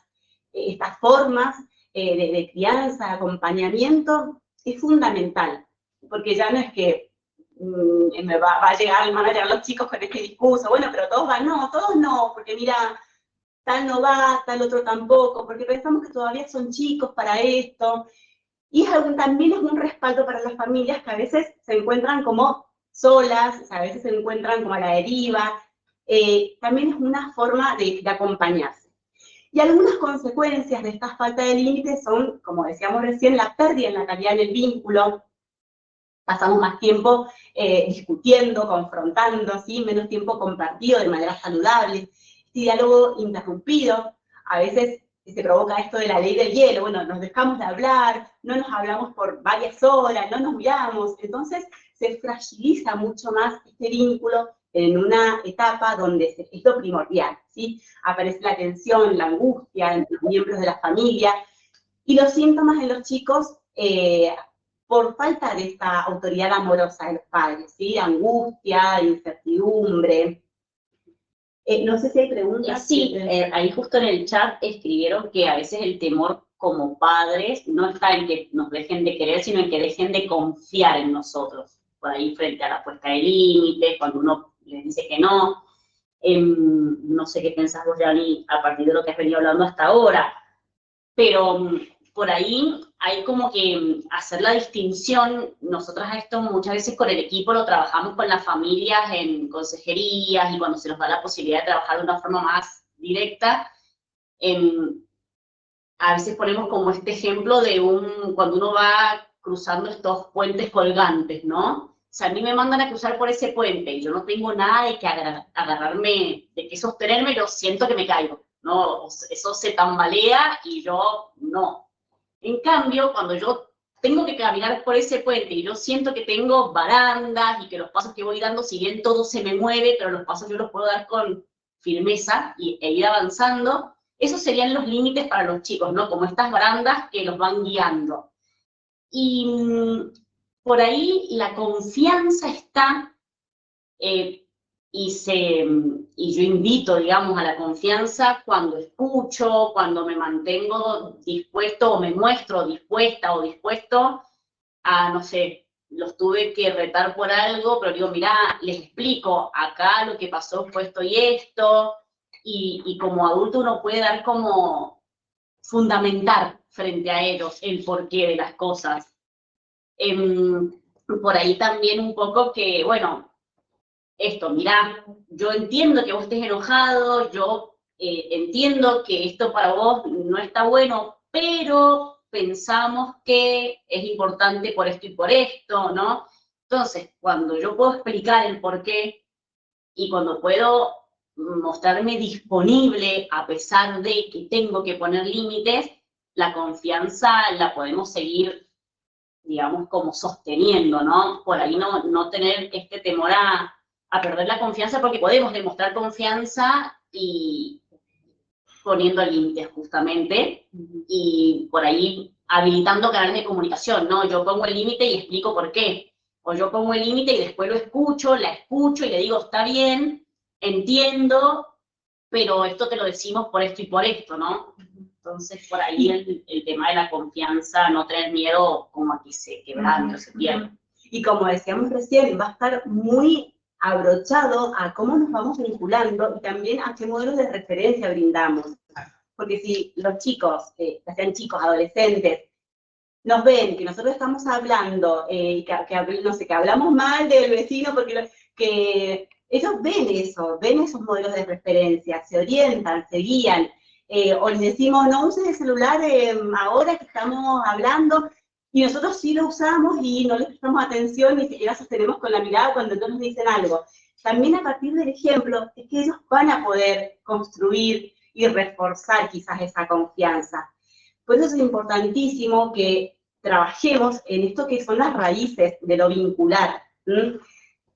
formas de crianza, de acompañamiento, es fundamental, porque ya no es que me van a llegar los chicos con este discurso, bueno, pero todos no, porque mira, tal no va, tal otro tampoco, porque pensamos que todavía son chicos para esto, y también es un respaldo para las familias que a veces se encuentran como solas, a veces se encuentran como a la deriva, también es una forma de acompañarse. Y algunas consecuencias de esta falta de límites son, como decíamos recién, la pérdida en la calidad del vínculo, pasamos más tiempo discutiendo, confrontando, ¿sí? Menos tiempo compartido de manera saludable, este diálogo interrumpido, a veces se provoca esto de la ley del hielo, bueno, nos dejamos de hablar, no nos hablamos por varias horas, no nos miramos, entonces se fragiliza mucho más este vínculo en una etapa donde es lo primordial, ¿sí? Aparece la tensión, la angustia entre los miembros de la familia, y los síntomas en los chicos por falta de esta autoridad amorosa de los padres, ¿sí? Angustia, incertidumbre. No sé si hay preguntas. Sí, ahí justo en el chat escribieron que a veces el temor como padres no está en que nos dejen de querer, sino en que dejen de confiar en nosotros. Por ahí frente a la puesta de límites, cuando uno les dice que no. No sé qué pensás vos, Gianni, a partir de lo que has venido hablando hasta ahora, pero por ahí hay como que hacer la distinción. Nosotras a esto muchas veces con el equipo lo trabajamos con las familias en consejerías y cuando se nos da la posibilidad de trabajar de una forma más directa, a veces ponemos como este ejemplo de cuando uno va cruzando estos puentes colgantes, ¿no? O sea, a mí me mandan a cruzar por ese puente y yo no tengo nada de que agarrarme, de que sostenerme, yo siento que me caigo, ¿no? Eso se tambalea y yo no. En cambio, cuando yo tengo que caminar por ese puente y yo siento que tengo barandas y que los pasos que voy dando, si bien todo se me mueve, pero los pasos yo los puedo dar con firmeza e ir avanzando, esos serían los límites para los chicos, ¿no? Como estas barandas que los van guiando. Y por ahí la confianza está, y yo invito, digamos, a la confianza cuando escucho, cuando me mantengo dispuesto o me muestro dispuesta o dispuesto a, no sé, los tuve que retar por algo, pero digo, mirá, les explico, acá lo que pasó fue esto y esto, y como adulto uno puede dar como fundamentar frente a ellos el porqué de las cosas. Por ahí también un poco que, bueno, esto, mirá, yo entiendo que vos estés enojado, yo entiendo que esto para vos no está bueno, pero pensamos que es importante por esto y por esto, ¿no? Entonces, cuando yo puedo explicar el porqué y cuando puedo mostrarme disponible a pesar de que tengo que poner límites, la confianza la podemos seguir, digamos, como sosteniendo, ¿no? Por ahí no tener este temor a perder la confianza, porque podemos demostrar confianza y poniendo límites justamente, y por ahí habilitando canales de comunicación, ¿no? Yo pongo el límite y explico por qué, o yo pongo el límite y después lo escucho, la escucho y le digo, está bien, entiendo, pero esto te lo decimos por esto y por esto, ¿no? Entonces, por ahí el tema de la confianza, no tener miedo como a que se quebrante o se pierda. Y como decíamos recién, va a estar muy abrochado a cómo nos vamos vinculando y también a qué modelos de referencia brindamos. Porque si los chicos, ya sean chicos, adolescentes, nos ven que nosotros estamos hablando, no sé, que hablamos mal del vecino porque que ellos ven esos modelos de referencia, se orientan, se guían, o les decimos, no uses el celular ahora que estamos hablando, y nosotros sí lo usamos y no les prestamos atención, ni siquiera sostenemos con la mirada cuando ellos nos dicen algo. También a partir del ejemplo es que ellos van a poder construir y reforzar quizás esa confianza. Por eso es importantísimo que trabajemos en esto que son las raíces de lo vincular, ¿sí?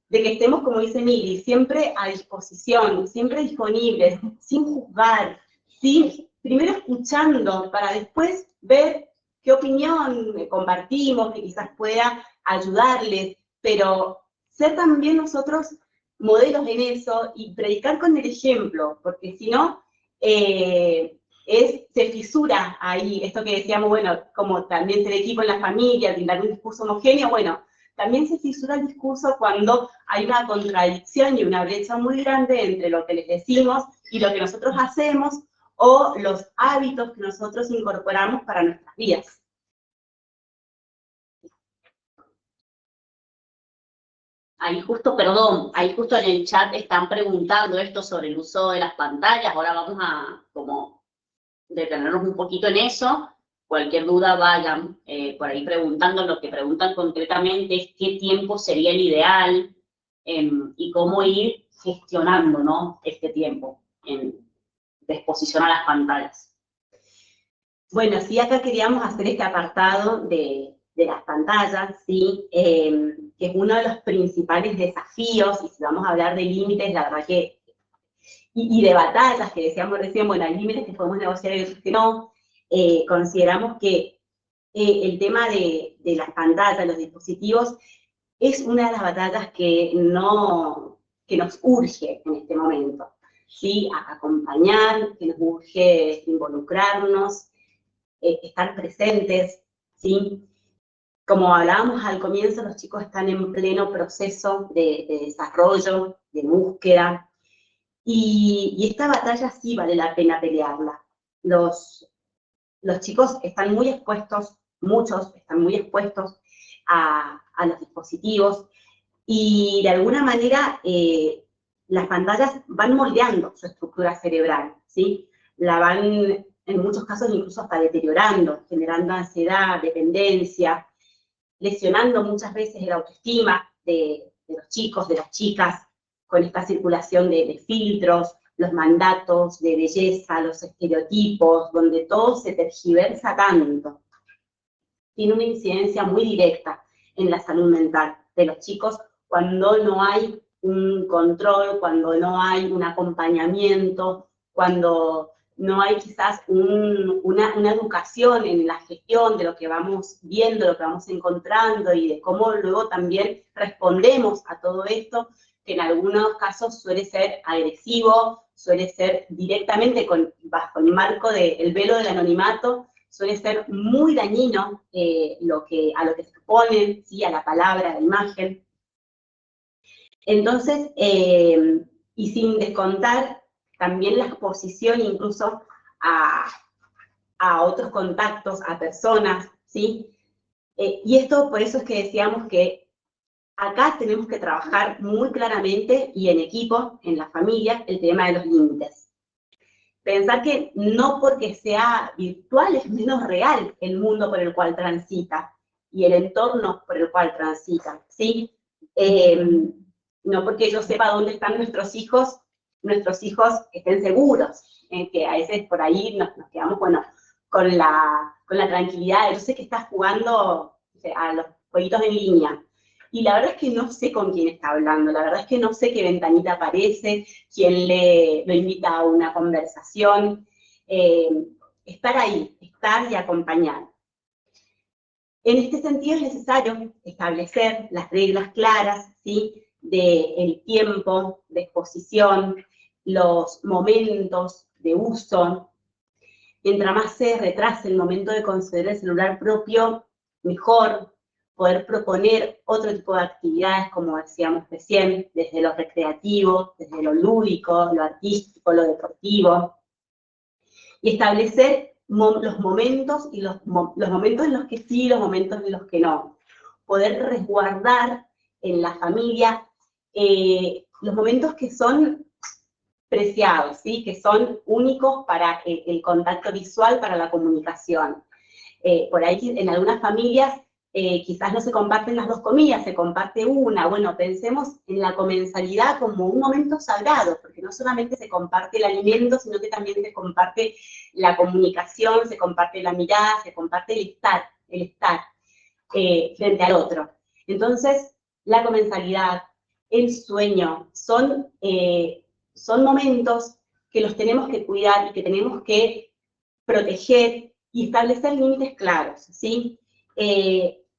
De que estemos, como dice Miri, siempre a disposición, siempre disponibles, sin juzgar, ¿sí? Primero escuchando para después ver qué opinión compartimos, que quizás pueda ayudarles, pero ser también nosotros modelos en eso y predicar con el ejemplo, porque si no, se fisura ahí, esto que decíamos, bueno, como también ser equipo en la familia, brindar un discurso homogéneo, bueno, también se fisura el discurso cuando hay una contradicción y una brecha muy grande entre lo que les decimos y lo que nosotros hacemos, o los hábitos que nosotros incorporamos para nuestras vidas. Ahí justo, perdón, ahí justo en el chat están preguntando esto sobre el uso de las pantallas. Ahora vamos a como detenernos un poquito en eso. Cualquier duda vayan por ahí preguntando. Lo que preguntan concretamente es qué tiempo sería el ideal y cómo ir gestionando, ¿no?, este tiempo de exposición a las pantallas. Bueno, sí, acá queríamos hacer este apartado de las pantallas, ¿sí? Que es uno de los principales desafíos, y si vamos a hablar de límites, la verdad que, y de batallas, que decíamos recién, bueno, hay límites que podemos negociar y otros que no, consideramos que el tema de las pantallas, los dispositivos, es una de las batallas que nos urge en este momento, ¿sí? A acompañar, que nos urge involucrarnos, estar presentes, ¿sí? Como hablábamos al comienzo, los chicos están en pleno proceso de desarrollo, de búsqueda, y esta batalla sí vale la pena pelearla. Los chicos están muy expuestos, muchos están muy expuestos a los dispositivos, y de alguna manera las pantallas van moldeando su estructura cerebral, ¿sí? La van, en muchos casos, incluso hasta deteriorando, generando ansiedad, dependencia, lesionando muchas veces la autoestima de los chicos, de las chicas, con esta circulación de filtros, los mandatos de belleza, los estereotipos, donde todo se tergiversa tanto. Tiene una incidencia muy directa en la salud mental de los chicos cuando no hay un control, cuando no hay un acompañamiento, cuando no hay quizás una educación en la gestión de lo que vamos viendo, lo que vamos encontrando y de cómo luego también respondemos a todo esto, que en algunos casos suele ser agresivo, suele ser directamente bajo el marco del velo del anonimato, suele ser muy dañino a lo que se exponen, ¿sí? A la palabra, a la imagen. Entonces, y sin descontar también la exposición incluso a otros contactos, a personas, ¿sí? Y esto, por eso es que decíamos que acá tenemos que trabajar muy claramente y en equipo, en la familia, el tema de los límites. Pensar que no porque sea virtual es menos real el mundo por el cual transita y el entorno por el cual transita, ¿sí? No porque yo sepa dónde están nuestros hijos estén seguros, que a veces por ahí nos quedamos, bueno, con la tranquilidad de yo sé que estás jugando, o sea, a los jueguitos en línea. Y la verdad es que no sé con quién está hablando, la verdad es que no sé qué ventanita aparece, quién lo invita a una conversación. Estar ahí, estar y acompañar. En este sentido es necesario establecer las reglas claras, ¿sí? Del tiempo de exposición, los momentos de uso. Mientras más se retrase el momento de conceder el celular propio, mejor. Poder proponer otro tipo de actividades, como decíamos recién, desde lo recreativo, desde lo lúdico, lo artístico, lo deportivo. Y establecer los momentos y los momentos en los que sí, los momentos en los que no. Poder resguardar en la familia los momentos que son preciados, ¿sí? Que son únicos para el contacto visual, para la comunicación. Por ahí en algunas familias quizás no se comparten las dos comidas, se comparte una. Bueno, pensemos en la comensalidad como un momento sagrado, porque no solamente se comparte el alimento, sino que también se comparte la comunicación, se comparte la mirada, se comparte el estar frente al otro. Entonces, la comensalidad, el sueño, son momentos que los tenemos que cuidar y que tenemos que proteger y establecer límites claros, ¿sí?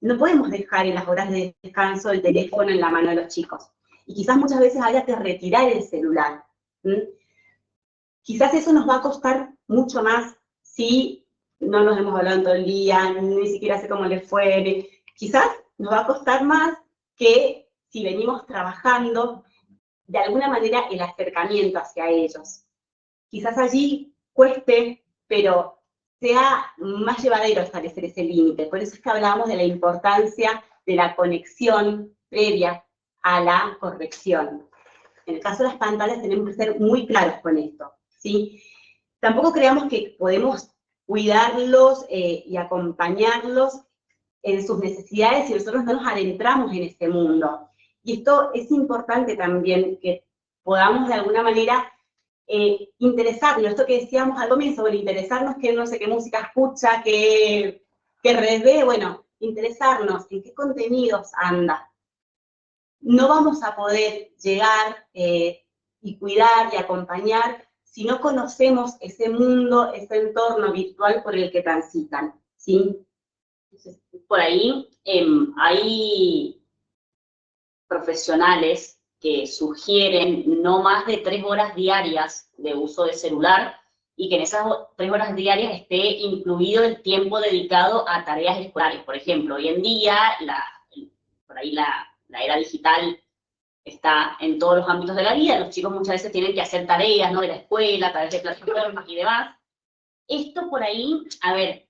No podemos dejar en las horas de descanso el teléfono en la mano de los chicos. Y quizás muchas veces haya que retirar el celular. Quizás eso nos va a costar mucho más si no nos hemos hablado en todo el día, ni siquiera sé cómo les fue. Quizás nos va a costar más que si venimos trabajando de alguna manera el acercamiento hacia ellos. Quizás allí cueste, pero sea más llevadero establecer ese límite. Por eso es que hablábamos de la importancia de la conexión previa a la corrección. En el caso de las pantallas tenemos que ser muy claros con esto, ¿sí? Tampoco creamos que podemos cuidarlos y acompañarlos en sus necesidades si nosotros no nos adentramos en este mundo. Y esto es importante también, que podamos de alguna manera interesarnos, esto que decíamos al comienzo, bueno, interesarnos que no sé qué música escucha, qué redes ve, bueno, interesarnos en qué contenidos anda. No vamos a poder llegar y cuidar y acompañar si no conocemos ese mundo, ese entorno virtual por el que transitan, ¿sí? Entonces, por ahí hay profesionales que sugieren no más de 3 horas diarias de uso de celular y que en esas 3 horas diarias esté incluido el tiempo dedicado a tareas escolares. Por ejemplo, hoy en día por ahí la era digital está en todos los ámbitos de la vida. Los chicos muchas veces tienen que hacer tareas, ¿no?, de la escuela, a través de plataformas y demás. Esto por ahí, a ver,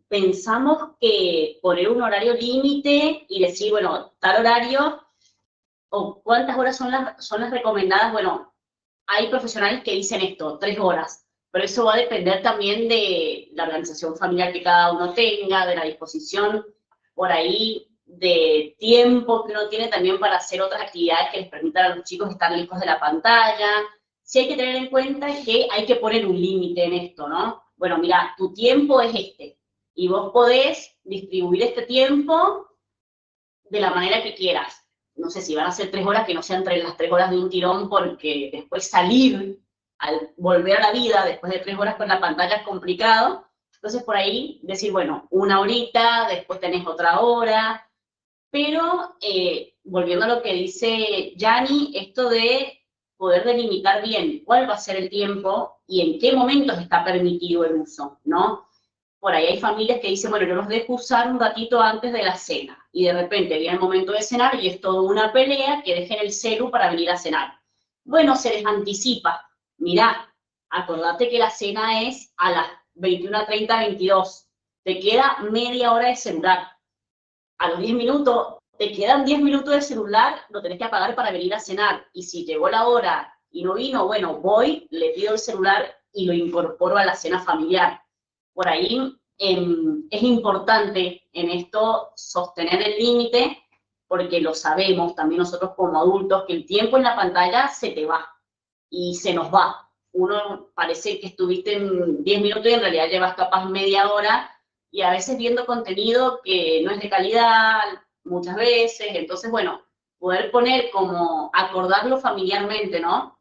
pensamos que poner un horario límite y decir, bueno, tal horario, o cuántas horas son las recomendadas. Bueno, hay profesionales que dicen esto, 3 horas, pero eso va a depender también de la organización familiar que cada uno tenga, de la disposición por ahí de tiempo que uno tiene también para hacer otras actividades que les permitan a los chicos estar lejos de la pantalla. Sí hay que tener en cuenta que hay que poner un límite en esto, ¿no? Bueno, mira, tu tiempo es este, y vos podés distribuir este tiempo de la manera que quieras. No sé si van a ser 3 horas, que no sean las 3 horas de un tirón, porque después salir, al volver a la vida, después de 3 horas con la pantalla es complicado. Entonces por ahí decir, bueno, 1 horita, después tenés otra hora, pero volviendo a lo que dice Yani, esto de poder delimitar bien cuál va a ser el tiempo y en qué momentos está permitido el uso, ¿no? Por ahí hay familias que dicen, bueno, yo los dejo usar un ratito antes de la cena, y de repente viene el momento de cenar y es toda una pelea, que dejen el celu para venir a cenar. Bueno, se les anticipa. Mirá, acordate que la cena es a las 21:30, 22. Te queda media hora de celular. A los 10 minutos, te quedan 10 minutos de celular, lo tenés que apagar para venir a cenar. Y si llegó la hora y no vino, bueno, voy, le pido el celular y lo incorporo a la cena familiar. Por ahí es importante en esto sostener el límite, porque lo sabemos también nosotros como adultos, que el tiempo en la pantalla se te va y se nos va. Uno parece que estuviste en 10 minutos y en realidad llevas capaz media hora, y a veces viendo contenido que no es de calidad, muchas veces. Entonces, bueno, poder poner como, acordarlo familiarmente, ¿no?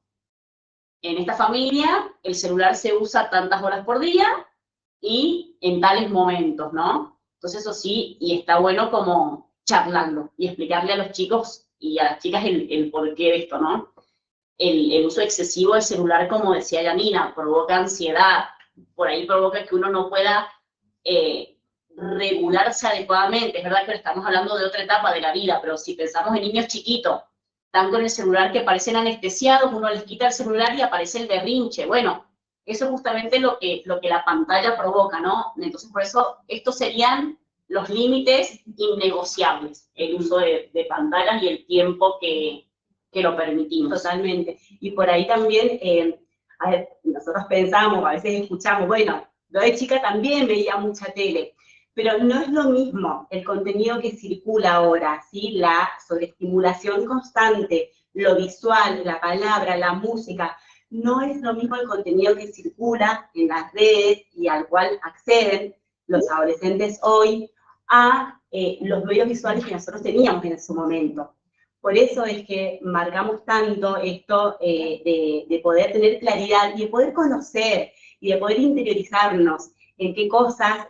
En esta familia el celular se usa tantas horas por día y en tales momentos, ¿no? Entonces eso sí, y está bueno como charlarlo y explicarle a los chicos y a las chicas el porqué de esto, ¿no? El uso excesivo del celular, como decía Yanina, provoca ansiedad, por ahí provoca que uno no pueda regularse adecuadamente. Es verdad que estamos hablando de otra etapa de la vida, pero si pensamos en niños chiquitos, están con el celular que parecen anestesiados, uno les quita el celular y aparece el berrinche. Bueno, eso es justamente lo que la pantalla provoca, ¿no? Entonces, por eso, estos serían los límites innegociables, el uso de pantallas y el tiempo que lo permitimos. Totalmente. Y por ahí también, a ver, nosotros pensamos, a veces escuchamos, bueno, yo de chica también veía mucha tele, pero no es lo mismo el contenido que circula ahora, ¿sí? La sobreestimulación constante, lo visual, la palabra, la música, no es lo mismo el contenido que circula en las redes y al cual acceden los adolescentes hoy a los medios visuales que nosotros teníamos en su momento. Por eso es que marcamos tanto esto de poder tener claridad y de poder conocer y de poder interiorizarnos en qué cosas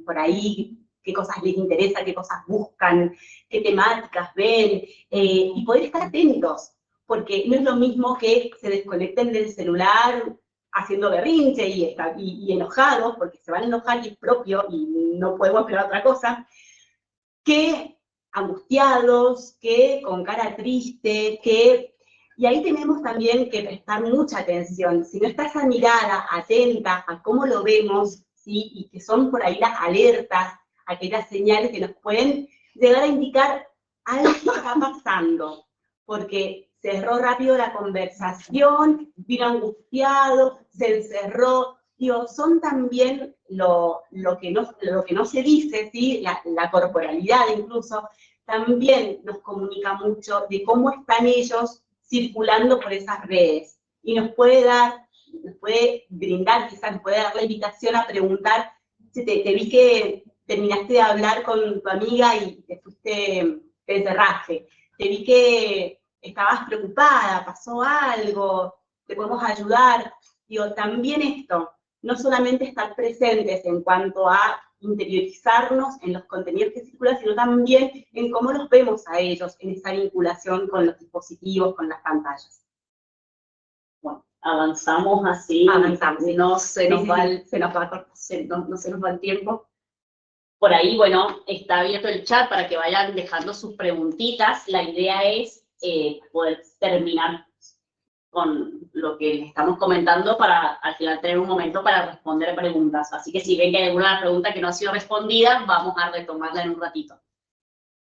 por ahí, qué cosas les interesa, qué cosas buscan, qué temáticas ven, y poder estar atentos, porque no es lo mismo que se desconecten del celular haciendo berrinche y enojados, porque se van a enojar y es propio y no podemos esperar otra cosa, que angustiados, que con cara triste, y ahí tenemos también que prestar mucha atención. Si no está esa mirada atenta a cómo lo vemos, ¿sí? Y que son por ahí las alertas, aquellas señales que nos pueden llegar a indicar algo que está pasando, porque cerró rápido la conversación, vino angustiado, se encerró. Digo, son también lo que no se dice, ¿sí? La corporalidad incluso, también nos comunica mucho de cómo están ellos circulando por esas redes. Y nos puede brindar, quizás nos puede dar la invitación a preguntar, te vi que terminaste de hablar con tu amiga y te encerraste. Te vi que estabas preocupada, pasó algo, te podemos ayudar. Digo, también esto, no solamente estar presentes en cuanto a interiorizarnos en los contenidos que circulan, sino también en cómo los vemos a ellos, en esa vinculación con los dispositivos, con las pantallas. Bueno, avanzamos así, no se nos va el tiempo. Por ahí, bueno, está abierto el chat para que vayan dejando sus preguntitas. La idea es poder terminar con lo que les estamos comentando para al final tener un momento para responder preguntas. Así que si ven que hay alguna pregunta que no ha sido respondida, vamos a retomarla en un ratito.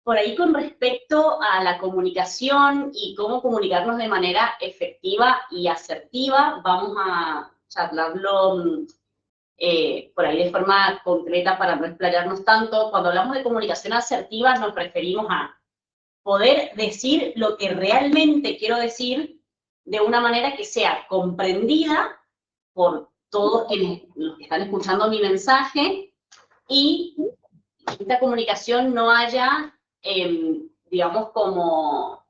Por ahí con respecto a la comunicación y cómo comunicarnos de manera efectiva y asertiva, vamos a charlarlo por ahí de forma concreta para no explayarnos tanto. Cuando hablamos de comunicación asertiva nos referimos a poder decir lo que realmente quiero decir de una manera que sea comprendida por todos los que están escuchando mi mensaje y esta comunicación no haya, digamos, como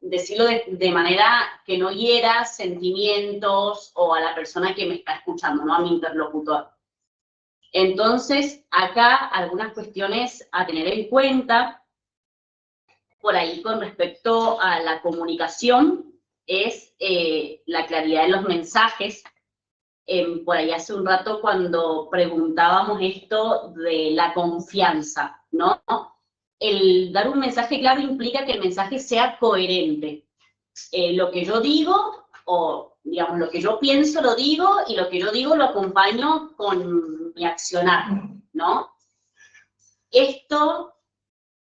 decirlo de manera que no hiera sentimientos o a la persona que me está escuchando, ¿no? A mi interlocutor. Entonces, acá algunas cuestiones a tener en cuenta por ahí con respecto a la comunicación es la claridad de los mensajes. Por ahí hace un rato cuando preguntábamos esto de la confianza, ¿no? El dar un mensaje claro implica que el mensaje sea coherente. Lo que yo digo, o digamos, lo que yo pienso lo digo, y lo que yo digo lo acompaño con mi accionar, ¿no? Esto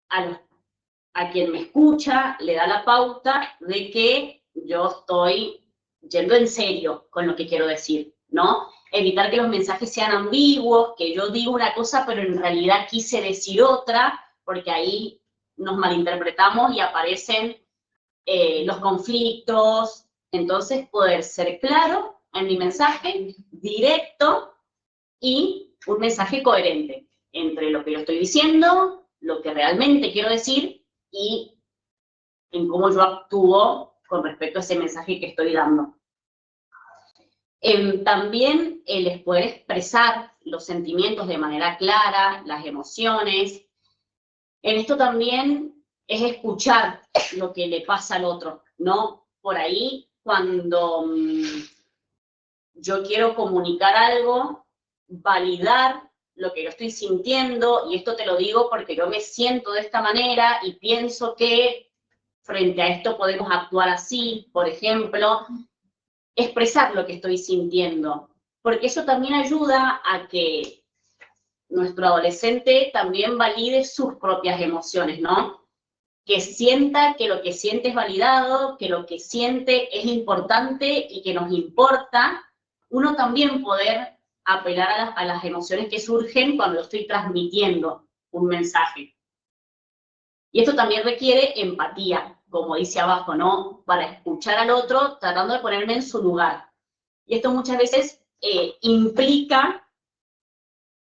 a quien me escucha le da la pauta de que yo estoy yendo en serio con lo que quiero decir, ¿no? Evitar que los mensajes sean ambiguos, que yo digo una cosa pero en realidad quise decir otra, porque ahí nos malinterpretamos y aparecen los conflictos. Entonces, poder ser claro en mi mensaje, directo y un mensaje coherente entre lo que yo estoy diciendo, lo que realmente quiero decir y en cómo yo actúo con respecto a ese mensaje que estoy dando. También el poder expresar los sentimientos de manera clara, las emociones. En esto también es escuchar lo que le pasa al otro, ¿no? Por ahí, cuando yo quiero comunicar algo, validar lo que yo estoy sintiendo, y esto te lo digo porque yo me siento de esta manera y pienso que frente a esto podemos actuar así, por ejemplo. expresar lo que estoy sintiendo, porque eso también ayuda a que nuestro adolescente también valide sus propias emociones, ¿no? Que sienta que lo que siente es validado, que lo que siente es importante y que nos importa, uno también poder apelar a las emociones que surgen cuando estoy transmitiendo un mensaje. Y esto también requiere empatía, como dice abajo, ¿no? Para escuchar al otro, tratando de ponerme en su lugar. Y esto muchas veces implica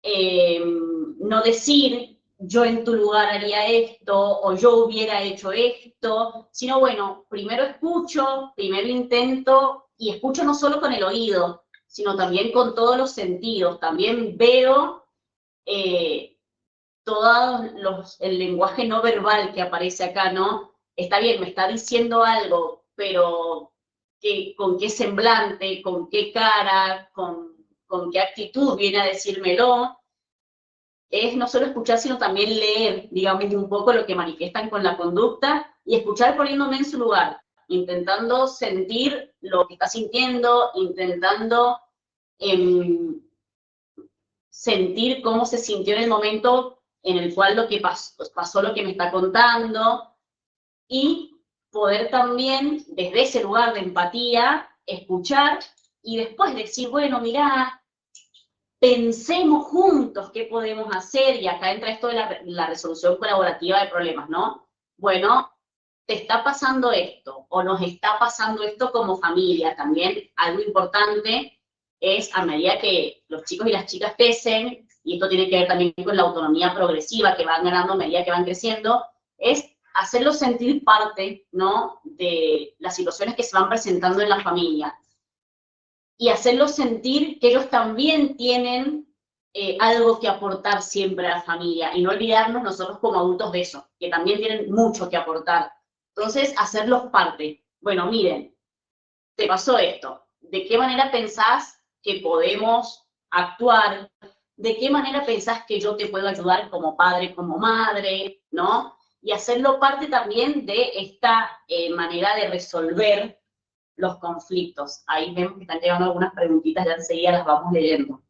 no decir, yo en tu lugar haría esto, o yo hubiera hecho esto, sino bueno, primero escucho, primero intento, y escucho no solo con el oído, sino también con todos los sentidos, también veo todo el lenguaje no verbal que aparece acá, ¿no? Está bien, me está diciendo algo, pero con qué semblante, con qué cara, con qué actitud viene a decírmelo. Es no solo escuchar, sino también leer, digamos, un poco lo que manifiestan con la conducta y escuchar poniéndome en su lugar, intentando sentir lo que está sintiendo, intentando sentir cómo se sintió en el momento en el cual lo que pasó lo que me está contando, y poder también, desde ese lugar de empatía, escuchar y después decir, bueno, mirá, pensemos juntos qué podemos hacer, y acá entra esto de la resolución colaborativa de problemas, ¿no? Bueno, te está pasando esto, o nos está pasando esto como familia también. Algo importante es, a medida que los chicos y las chicas crecen, y esto tiene que ver también con la autonomía progresiva que van ganando a medida que van creciendo, es hacerlos sentir parte, ¿no?, de las situaciones que se van presentando en la familia. Y hacerlos sentir que ellos también tienen algo que aportar siempre a la familia, y no olvidarnos nosotros como adultos de eso, que también tienen mucho que aportar. Entonces, hacerlos parte. Bueno, miren, te pasó esto. ¿De qué manera pensás que podemos actuar? ¿De qué manera pensás que yo te puedo ayudar como padre, como madre? ¿No? Y hacerlo parte también de esta manera de resolver los conflictos. Ahí vemos que están llegando algunas preguntitas, ya enseguida las vamos leyendo.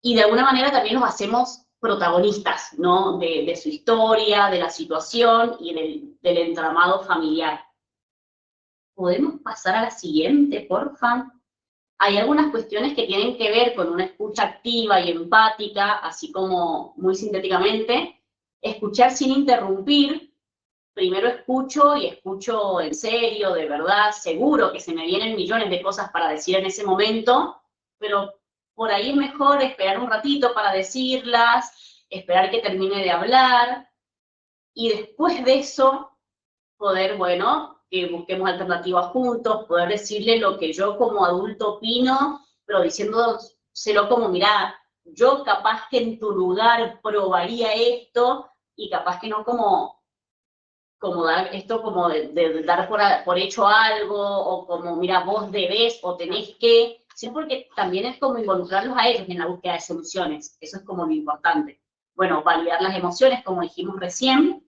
Y de alguna manera también los hacemos protagonistas, ¿no? De su historia, de la situación y del entramado familiar. ¿Podemos pasar a la siguiente, porfa? Hay algunas cuestiones que tienen que ver con una escucha activa y empática, así como muy sintéticamente, escuchar sin interrumpir. Primero escucho y escucho en serio, de verdad, seguro que se me vienen millones de cosas para decir en ese momento, pero por ahí es mejor esperar un ratito para decirlas, esperar que termine de hablar, y después de eso poder, bueno, que busquemos alternativas juntos, poder decirle lo que yo como adulto opino, pero diciéndoselo como, mirá, yo capaz que en tu lugar probaría esto, y capaz que no como dar esto como de dar por hecho algo, o como, mira, vos debés o tenés que, sino porque también es como involucrarlos a ellos en la búsqueda de soluciones. Eso es como lo importante. Bueno, validar las emociones, como dijimos recién.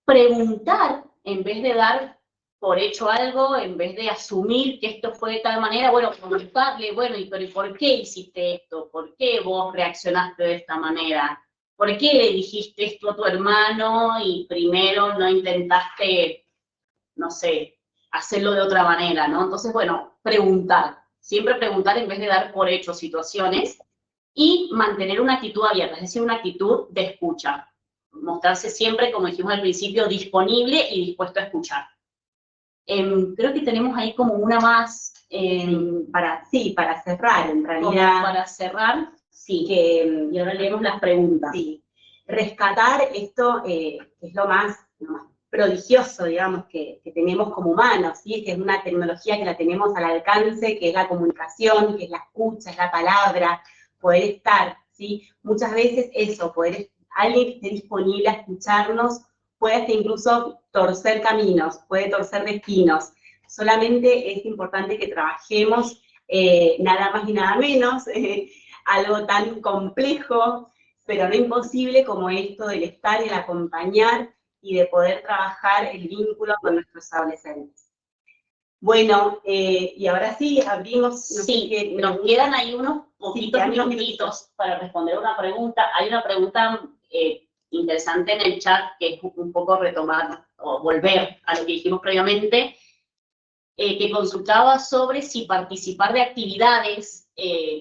Preguntar, en vez de dar por hecho algo, en vez de asumir que esto fue de tal manera, bueno, preguntarle, bueno, pero ¿y por qué hiciste esto? ¿Por qué vos reaccionaste de esta manera? ¿Por qué le dijiste esto a tu hermano y primero no intentaste, no sé, hacerlo de otra manera, ¿no? Entonces, bueno, preguntar. Siempre preguntar en vez de dar por hecho situaciones, y mantener una actitud abierta, es decir, una actitud de escucha. Mostrarse siempre, como dijimos al principio, disponible y dispuesto a escuchar. Creo que tenemos ahí como una más... para cerrar, en realidad. Para cerrar, sí, y ahora leemos las preguntas. Sí, rescatar esto es lo más prodigioso, digamos, que tenemos como humanos, ¿sí? Que es una tecnología que la tenemos al alcance, que es la comunicación, que es la escucha, es la palabra, poder estar, ¿sí? Muchas veces eso, alguien que esté disponible a escucharnos, puede hasta incluso torcer caminos, puede torcer destinos. Solamente es importante que trabajemos nada más y nada menos, algo tan complejo, pero no imposible como esto del estar, el acompañar y de poder trabajar el vínculo con nuestros adolescentes. Bueno, y ahora sí, abrimos. No Sí, sé qué- nos quedan ahí unos poquitos quedan unos minutitos para responder una pregunta. Hay una pregunta interesante en el chat que es un poco retomar o volver a lo que dijimos previamente, que consultaba sobre si participar de actividades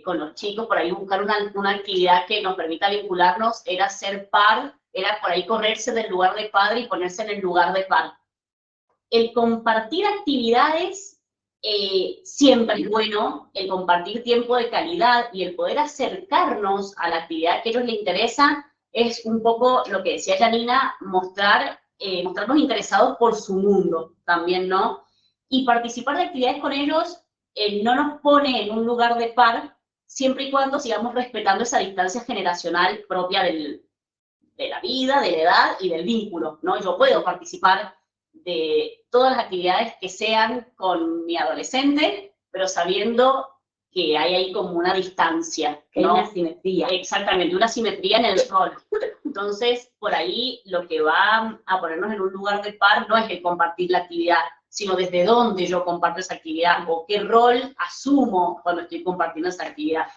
con los chicos, por ahí buscar una actividad que nos permita vincularnos, era ser par, era por ahí correrse del lugar de padre y ponerse en el lugar de par. El compartir actividades siempre es bueno, el compartir tiempo de calidad y el poder acercarnos a la actividad que a ellos les interesa es un poco lo que decía Janina, mostrarnos interesados por su mundo también, ¿no? Y participar de actividades con ellos no nos pone en un lugar de par, siempre y cuando sigamos respetando esa distancia generacional propia de la vida, de la edad y del vínculo, ¿no? Yo puedo participar de todas las actividades que sean con mi adolescente, pero sabiendo que hay ahí como una distancia, Que hay ¿no? una simetría. Exactamente, una simetría en el rol. Entonces, por ahí lo que va a ponernos en un lugar de par no es el compartir la actividad, sino desde dónde yo comparto esa actividad o qué rol asumo cuando estoy compartiendo esa actividad.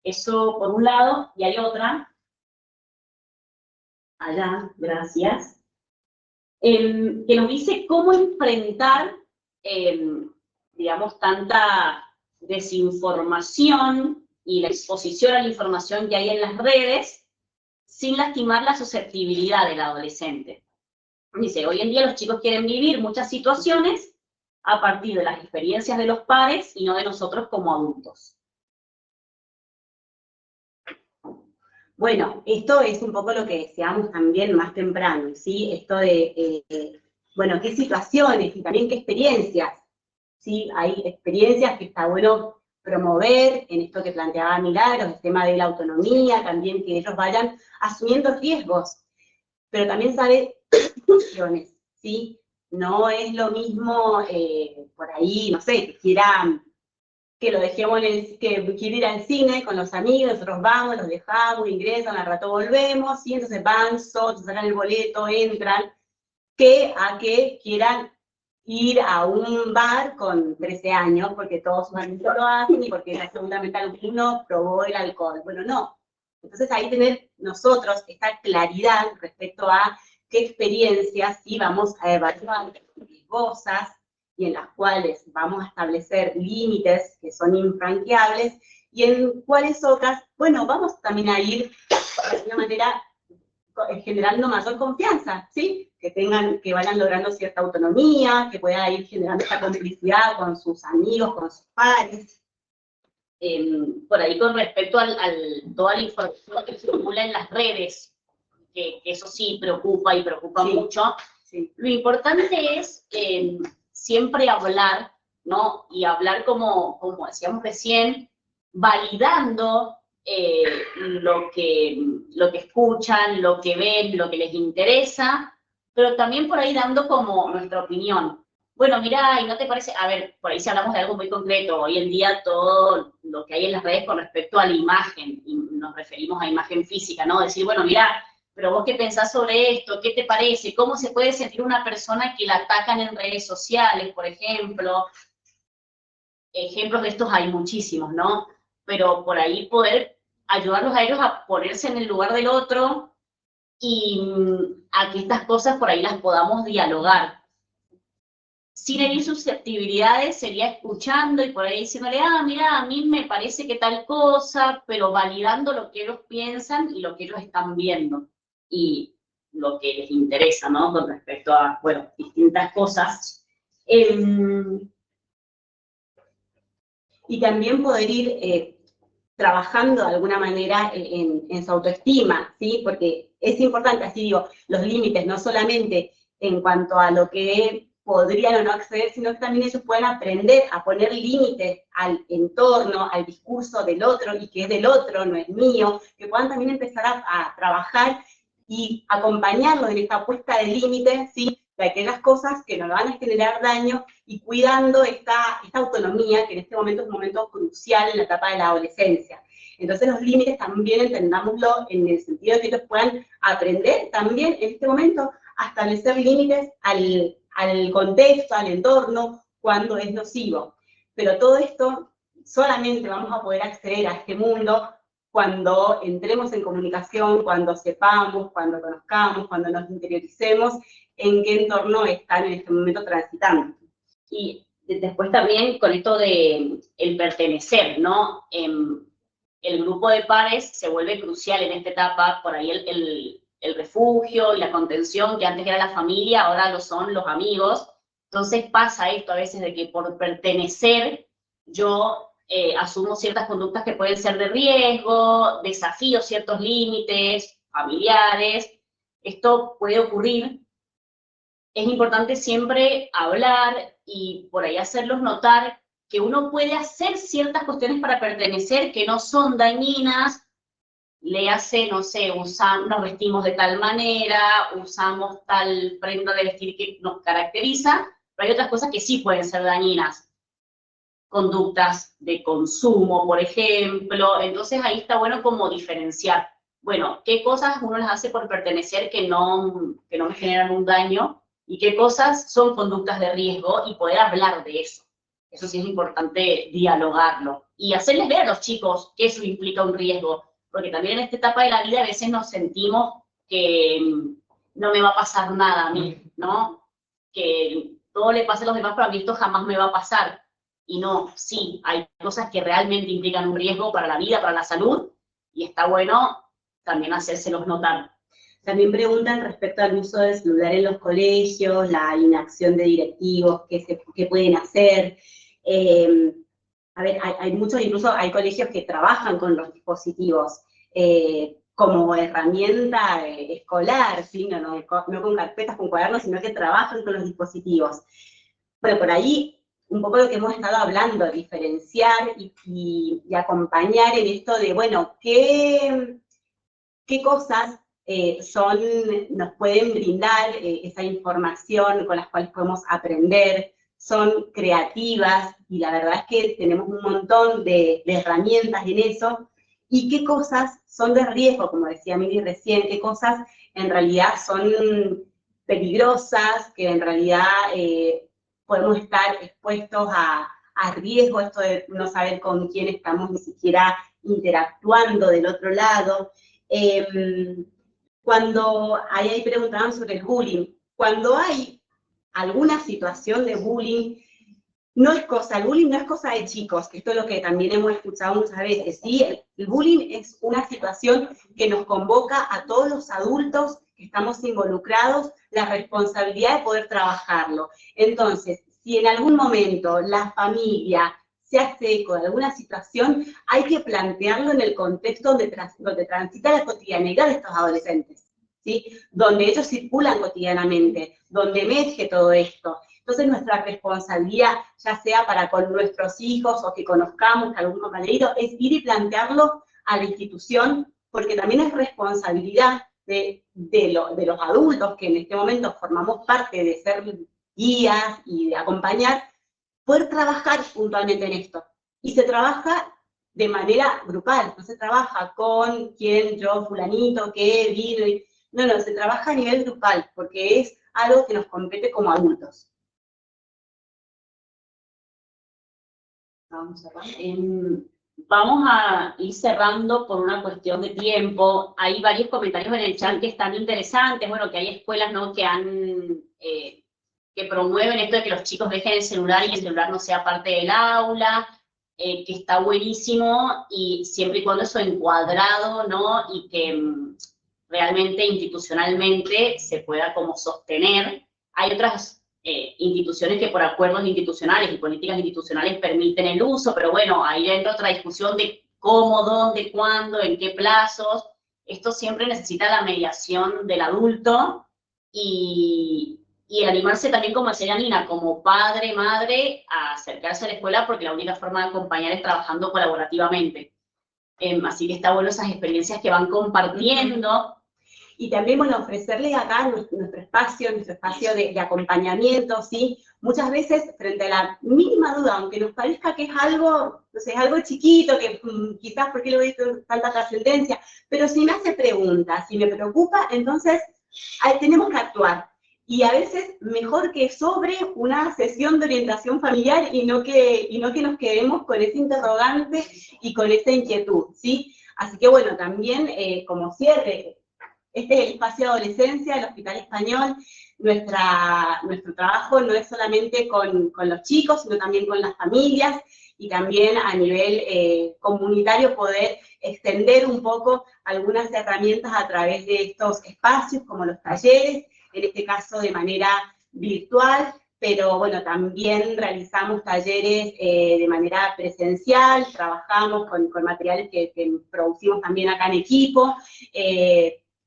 Eso por un lado, y hay otra, allá, gracias, que nos dice cómo enfrentar, digamos, tanta desinformación y la exposición a la información que hay en las redes sin lastimar la susceptibilidad del adolescente. Dice, hoy en día los chicos quieren vivir muchas situaciones a partir de las experiencias de los pares y no de nosotros como adultos. Bueno, esto es un poco lo que decíamos también más temprano, ¿sí? Esto de, bueno, qué situaciones y también qué experiencias, ¿sí? Hay experiencias que está bueno promover, en esto que planteaba Milagros, el tema de la autonomía, también que ellos vayan asumiendo riesgos, pero también sabe situaciones, ¿sí? No es lo mismo, por ahí, no sé, que quieran que lo dejemos que quiere ir al cine con los amigos, nosotros vamos, los dejamos, ingresan, al rato volvemos, y entonces van, sacan el boleto, entran, que a que quieran ir a un bar con 13 años, porque todos sus amigos lo hacen y porque seguramente alguno probó el alcohol. Bueno, no. Entonces ahí tener nosotros esta claridad respecto a qué experiencias sí vamos a evaluar riesgosas, y en las cuales vamos a establecer límites que son infranqueables, y en cuáles otras, bueno, vamos también a ir de alguna manera generando mayor confianza, ¿sí? Que vayan logrando cierta autonomía, que pueda ir generando esta complicidad con sus amigos, con sus pares. Por ahí con respecto a toda la información que circula en las redes, que eso sí preocupa y preocupa mucho, Sí. Lo importante es siempre hablar, ¿no? Y hablar como decíamos recién, validando lo que escuchan, lo que ven, lo que les interesa, pero también por ahí dando como nuestra opinión. Bueno, mira, ¿y no te parece? A ver, por ahí si hablamos de algo muy concreto, hoy en día todo lo que hay en las redes con respecto a la imagen, y nos referimos a imagen física, ¿no? Decir, bueno, mira, pero vos qué pensás sobre esto, ¿qué te parece? ¿Cómo se puede sentir una persona que la atacan en redes sociales, por ejemplo? Ejemplos de estos hay muchísimos, ¿no? Pero por ahí poder ayudarlos a ellos a ponerse en el lugar del otro y a que estas cosas por ahí las podamos dialogar. Sin herir susceptibilidades sería escuchando y por ahí diciéndole, ah, mira, a mí me parece que tal cosa, pero validando lo que ellos piensan y lo que ellos están viendo y lo que les interesa, ¿no? Con respecto a, bueno, distintas cosas. Y también poder ir trabajando de alguna manera en su autoestima, ¿sí? Porque es importante, así digo, los límites, no solamente en cuanto a lo que podrían o no acceder, sino que también ellos puedan aprender a poner límites al entorno, al discurso del otro, y que es del otro, no es mío, que puedan también empezar a trabajar y acompañarlos en esta puesta de límites, ¿sí? De aquellas cosas que nos van a generar daño y cuidando esta autonomía, que en este momento es un momento crucial en la etapa de la adolescencia. Entonces los límites también entendámoslo en el sentido de que ellos puedan aprender también en este momento a establecer límites al contexto, al entorno, cuándo es nocivo. Pero todo esto solamente vamos a poder acceder a este mundo cuando entremos en comunicación, cuando sepamos, cuando conozcamos, cuando nos interioricemos en qué entorno están en este momento transitando. Y después también con esto de el pertenecer, ¿no? El grupo de pares se vuelve crucial en esta etapa, por ahí el refugio y la contención, que antes era la familia, ahora lo son los amigos. Entonces pasa esto a veces de que por pertenecer yo asumo ciertas conductas que pueden ser de riesgo, desafío ciertos límites familiares. Esto puede ocurrir. Es importante siempre hablar y por ahí hacerlos notar que uno puede hacer ciertas cuestiones para pertenecer que no son dañinas. Le hace, no sé, nos vestimos de tal manera, usamos tal prenda de vestir que nos caracteriza, pero hay otras cosas que sí pueden ser dañinas. Conductas de consumo, por ejemplo. Entonces ahí está bueno como diferenciar. Bueno, qué cosas uno las hace por pertenecer que no me generan un daño y qué cosas son conductas de riesgo y poder hablar de eso. Eso sí es importante dialogarlo y hacerles ver a los chicos que eso implica un riesgo, porque también en esta etapa de la vida a veces nos sentimos que no me va a pasar nada a mí, ¿no? Que todo le pase a los demás, pero a mí esto jamás me va a pasar. Y no, sí, hay cosas que realmente implican un riesgo para la vida, para la salud, y está bueno también hacérselos notar. También preguntan respecto al uso del celular en los colegios, la inacción de directivos, qué pueden hacer. A ver, hay muchos, incluso hay colegios que trabajan con los dispositivos como herramienta escolar, ¿sí? No con carpetas, con cuadernos, sino que trabajan con los dispositivos. Bueno, por ahí un poco lo que hemos estado hablando, diferenciar y acompañar en esto de, bueno, qué cosas nos pueden brindar esa información con las cuales podemos aprender, son creativas, y la verdad es que tenemos un montón de herramientas en eso, y qué cosas son de riesgo, como decía Miri recién, qué cosas en realidad son peligrosas, que en realidad podemos estar expuestos a riesgo, esto de no saber con quién estamos ni siquiera interactuando del otro lado. Cuando ahí preguntaban sobre el bullying, cuando hay alguna situación de bullying, el bullying no es cosa de chicos, que esto es lo que también hemos escuchado muchas veces, ¿sí? El bullying es una situación que nos convoca a todos los adultos que estamos involucrados, la responsabilidad de poder trabajarlo. Entonces, si en algún momento la familia se hace eco de alguna situación, hay que plantearlo en el contexto donde transita la cotidianidad de estos adolescentes, ¿sí? Donde ellos circulan cotidianamente, donde emerge todo esto. Entonces nuestra responsabilidad, ya sea para con nuestros hijos o que conozcamos a algún compañerito, es ir y plantearlo a la institución, porque también es responsabilidad de los adultos que en este momento formamos parte de ser guías y de acompañar, poder trabajar puntualmente en esto. Y se trabaja de manera grupal, no se trabaja con quién, yo, fulanito, qué, vino, no, se trabaja a nivel grupal, porque es algo que nos compete como adultos. Vamos a ir cerrando por una cuestión de tiempo. Hay varios comentarios en el chat que están interesantes, bueno, que hay escuelas, ¿no?, que promueven esto de que los chicos dejen el celular y el celular no sea parte del aula, que está buenísimo, y siempre y cuando eso encuadrado, ¿no?, y que realmente institucionalmente se pueda como sostener. Hay otras instituciones que por acuerdos institucionales y políticas institucionales permiten el uso, pero bueno, ahí entra otra discusión de cómo, dónde, cuándo, en qué plazos. Esto siempre necesita la mediación del adulto y el animarse también, como decía Nina, como padre, madre, a acercarse a la escuela, porque la única forma de acompañar es trabajando colaborativamente. Así que está bueno esas experiencias que van compartiendo. Y también, bueno, ofrecerle acá nuestro espacio de acompañamiento, ¿sí? Muchas veces, frente a la mínima duda, aunque nos parezca que es algo, no sé, es algo chiquito, que quizás porque lo doy tanta trascendencia, pero si me hace preguntas, si me preocupa, entonces tenemos que actuar. y a veces mejor que sobre una sesión de orientación familiar y no que nos quedemos con ese interrogante y con esa inquietud, ¿sí? Así que bueno, también como cierre, este es el espacio de adolescencia del Hospital Español. Nuestro trabajo no es solamente con los chicos, sino también con las familias, y también a nivel comunitario poder extender un poco algunas herramientas a través de estos espacios, como los talleres, en este caso de manera virtual, pero bueno, también realizamos talleres de manera presencial, trabajamos con materiales que producimos también acá en equipo,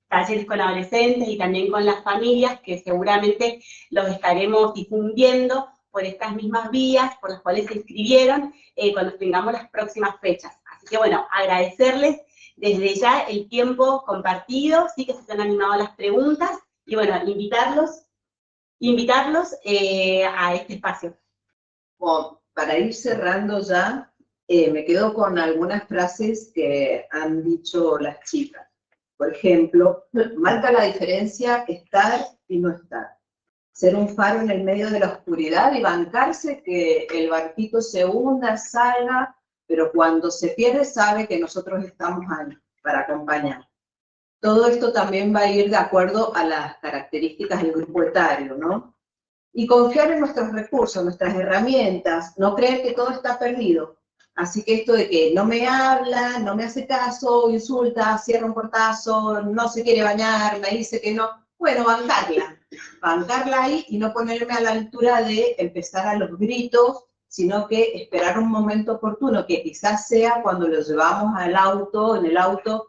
talleres con adolescentes y también con las familias, que seguramente los estaremos difundiendo por estas mismas vías por las cuales se inscribieron cuando tengamos las próximas fechas. Así que bueno, agradecerles desde ya el tiempo compartido, sí que se han animado las preguntas, y bueno, invitarlos a este espacio. Bueno, para ir cerrando ya, me quedo con algunas frases que han dicho las chicas. Por ejemplo, marca la diferencia estar y no estar. Ser un faro en el medio de la oscuridad y bancarse que el barquito se hunda, salga, pero cuando se pierde sabe que nosotros estamos ahí para acompañar. Todo esto también va a ir de acuerdo a las características del grupo etario, ¿no? Y confiar en nuestros recursos, nuestras herramientas, no creer que todo está perdido. Así que esto de que no me habla, no me hace caso, insulta, cierra un portazo, no se quiere bañar, me dice que no, bueno, bancarla ahí y no ponerme a la altura de empezar a los gritos, sino que esperar un momento oportuno, que quizás sea cuando lo llevamos al auto, en el auto,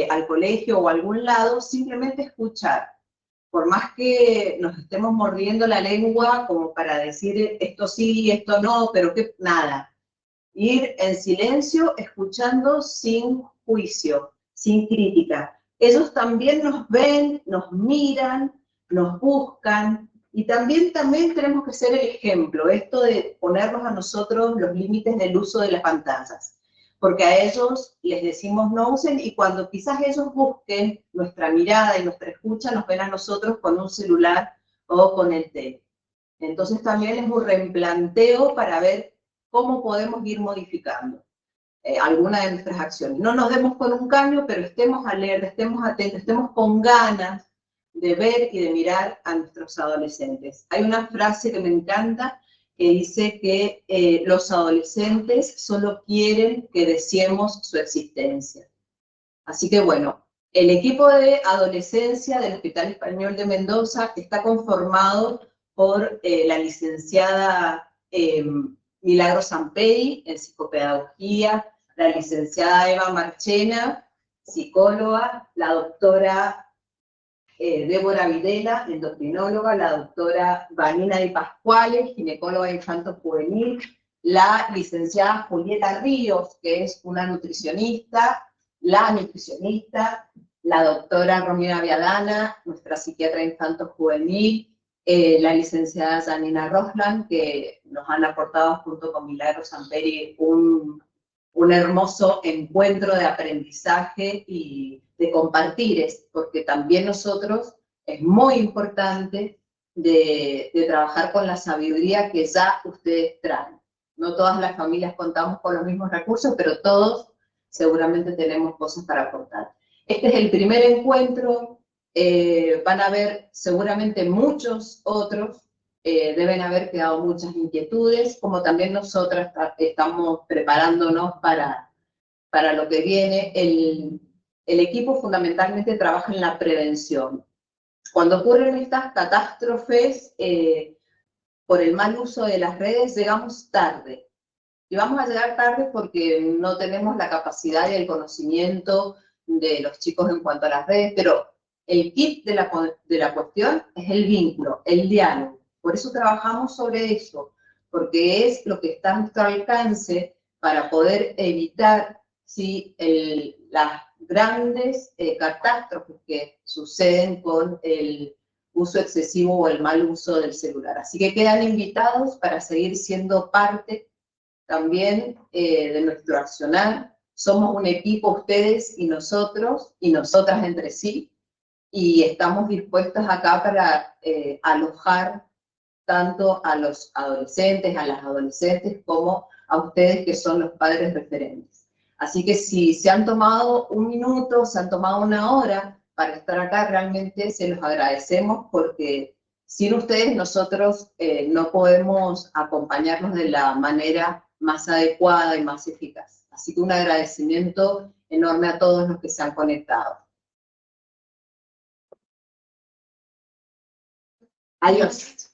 al colegio o a algún lado, simplemente escuchar. Por más que nos estemos mordiendo la lengua como para decir esto sí, esto no, pero que nada. Ir en silencio, escuchando sin juicio, sin crítica. Ellos también nos ven, nos miran, nos buscan, y también tenemos que ser el ejemplo, esto de ponernos a nosotros los límites del uso de las pantallas. Porque a ellos les decimos no usen, y cuando quizás ellos busquen nuestra mirada y nuestra escucha, nos ven a nosotros con un celular o con el tele. Entonces también es un replanteo para ver cómo podemos ir modificando alguna de nuestras acciones. No nos demos con un cambio, pero estemos alerta, estemos atentos, estemos con ganas de ver y de mirar a nuestros adolescentes. Hay una frase que me encanta, que dice que los adolescentes solo quieren que deseemos su existencia. Así que bueno, el equipo de adolescencia del Hospital Español de Mendoza está conformado por la licenciada Milagros Samperi en psicopedagogía, la licenciada Eva Marchena, psicóloga, la doctora Débora Videla, endocrinóloga, la doctora Vanina Di Pasquale, ginecóloga infanto-juvenil, la licenciada Julieta Ríos, que es una nutricionista, la doctora Romina Viadana, nuestra psiquiatra infanto-juvenil, la licenciada Janina Rosland, que nos han aportado junto con Milagros Samperi un hermoso encuentro de aprendizaje y de compartir, porque también nosotros es muy importante de trabajar con la sabiduría que ya ustedes traen. No todas las familias contamos con los mismos recursos, pero todos seguramente tenemos cosas para aportar. Este es el primer encuentro, van a haber seguramente muchos otros, deben haber quedado muchas inquietudes, como también nosotras estamos preparándonos para lo que viene. El equipo fundamentalmente trabaja en la prevención. Cuando ocurren estas catástrofes, por el mal uso de las redes, llegamos tarde. Y vamos a llegar tarde porque no tenemos la capacidad y el conocimiento de los chicos en cuanto a las redes, pero el kit de la cuestión es el vínculo, el diálogo. Por eso trabajamos sobre eso, porque es lo que está a nuestro alcance para poder evitar las grandes catástrofes que suceden con el uso excesivo o el mal uso del celular. Así que quedan invitados para seguir siendo parte también de nuestro accionar. Somos un equipo, ustedes y nosotros, y nosotras entre sí, y estamos dispuestos acá para alojar tanto a los adolescentes, a las adolescentes, como a ustedes que son los padres referentes. Así que si se han tomado un minuto, se han tomado una hora para estar acá, realmente se los agradecemos porque sin ustedes nosotros no podemos acompañarnos de la manera más adecuada y más eficaz. Así que un agradecimiento enorme a todos los que se han conectado. Adiós.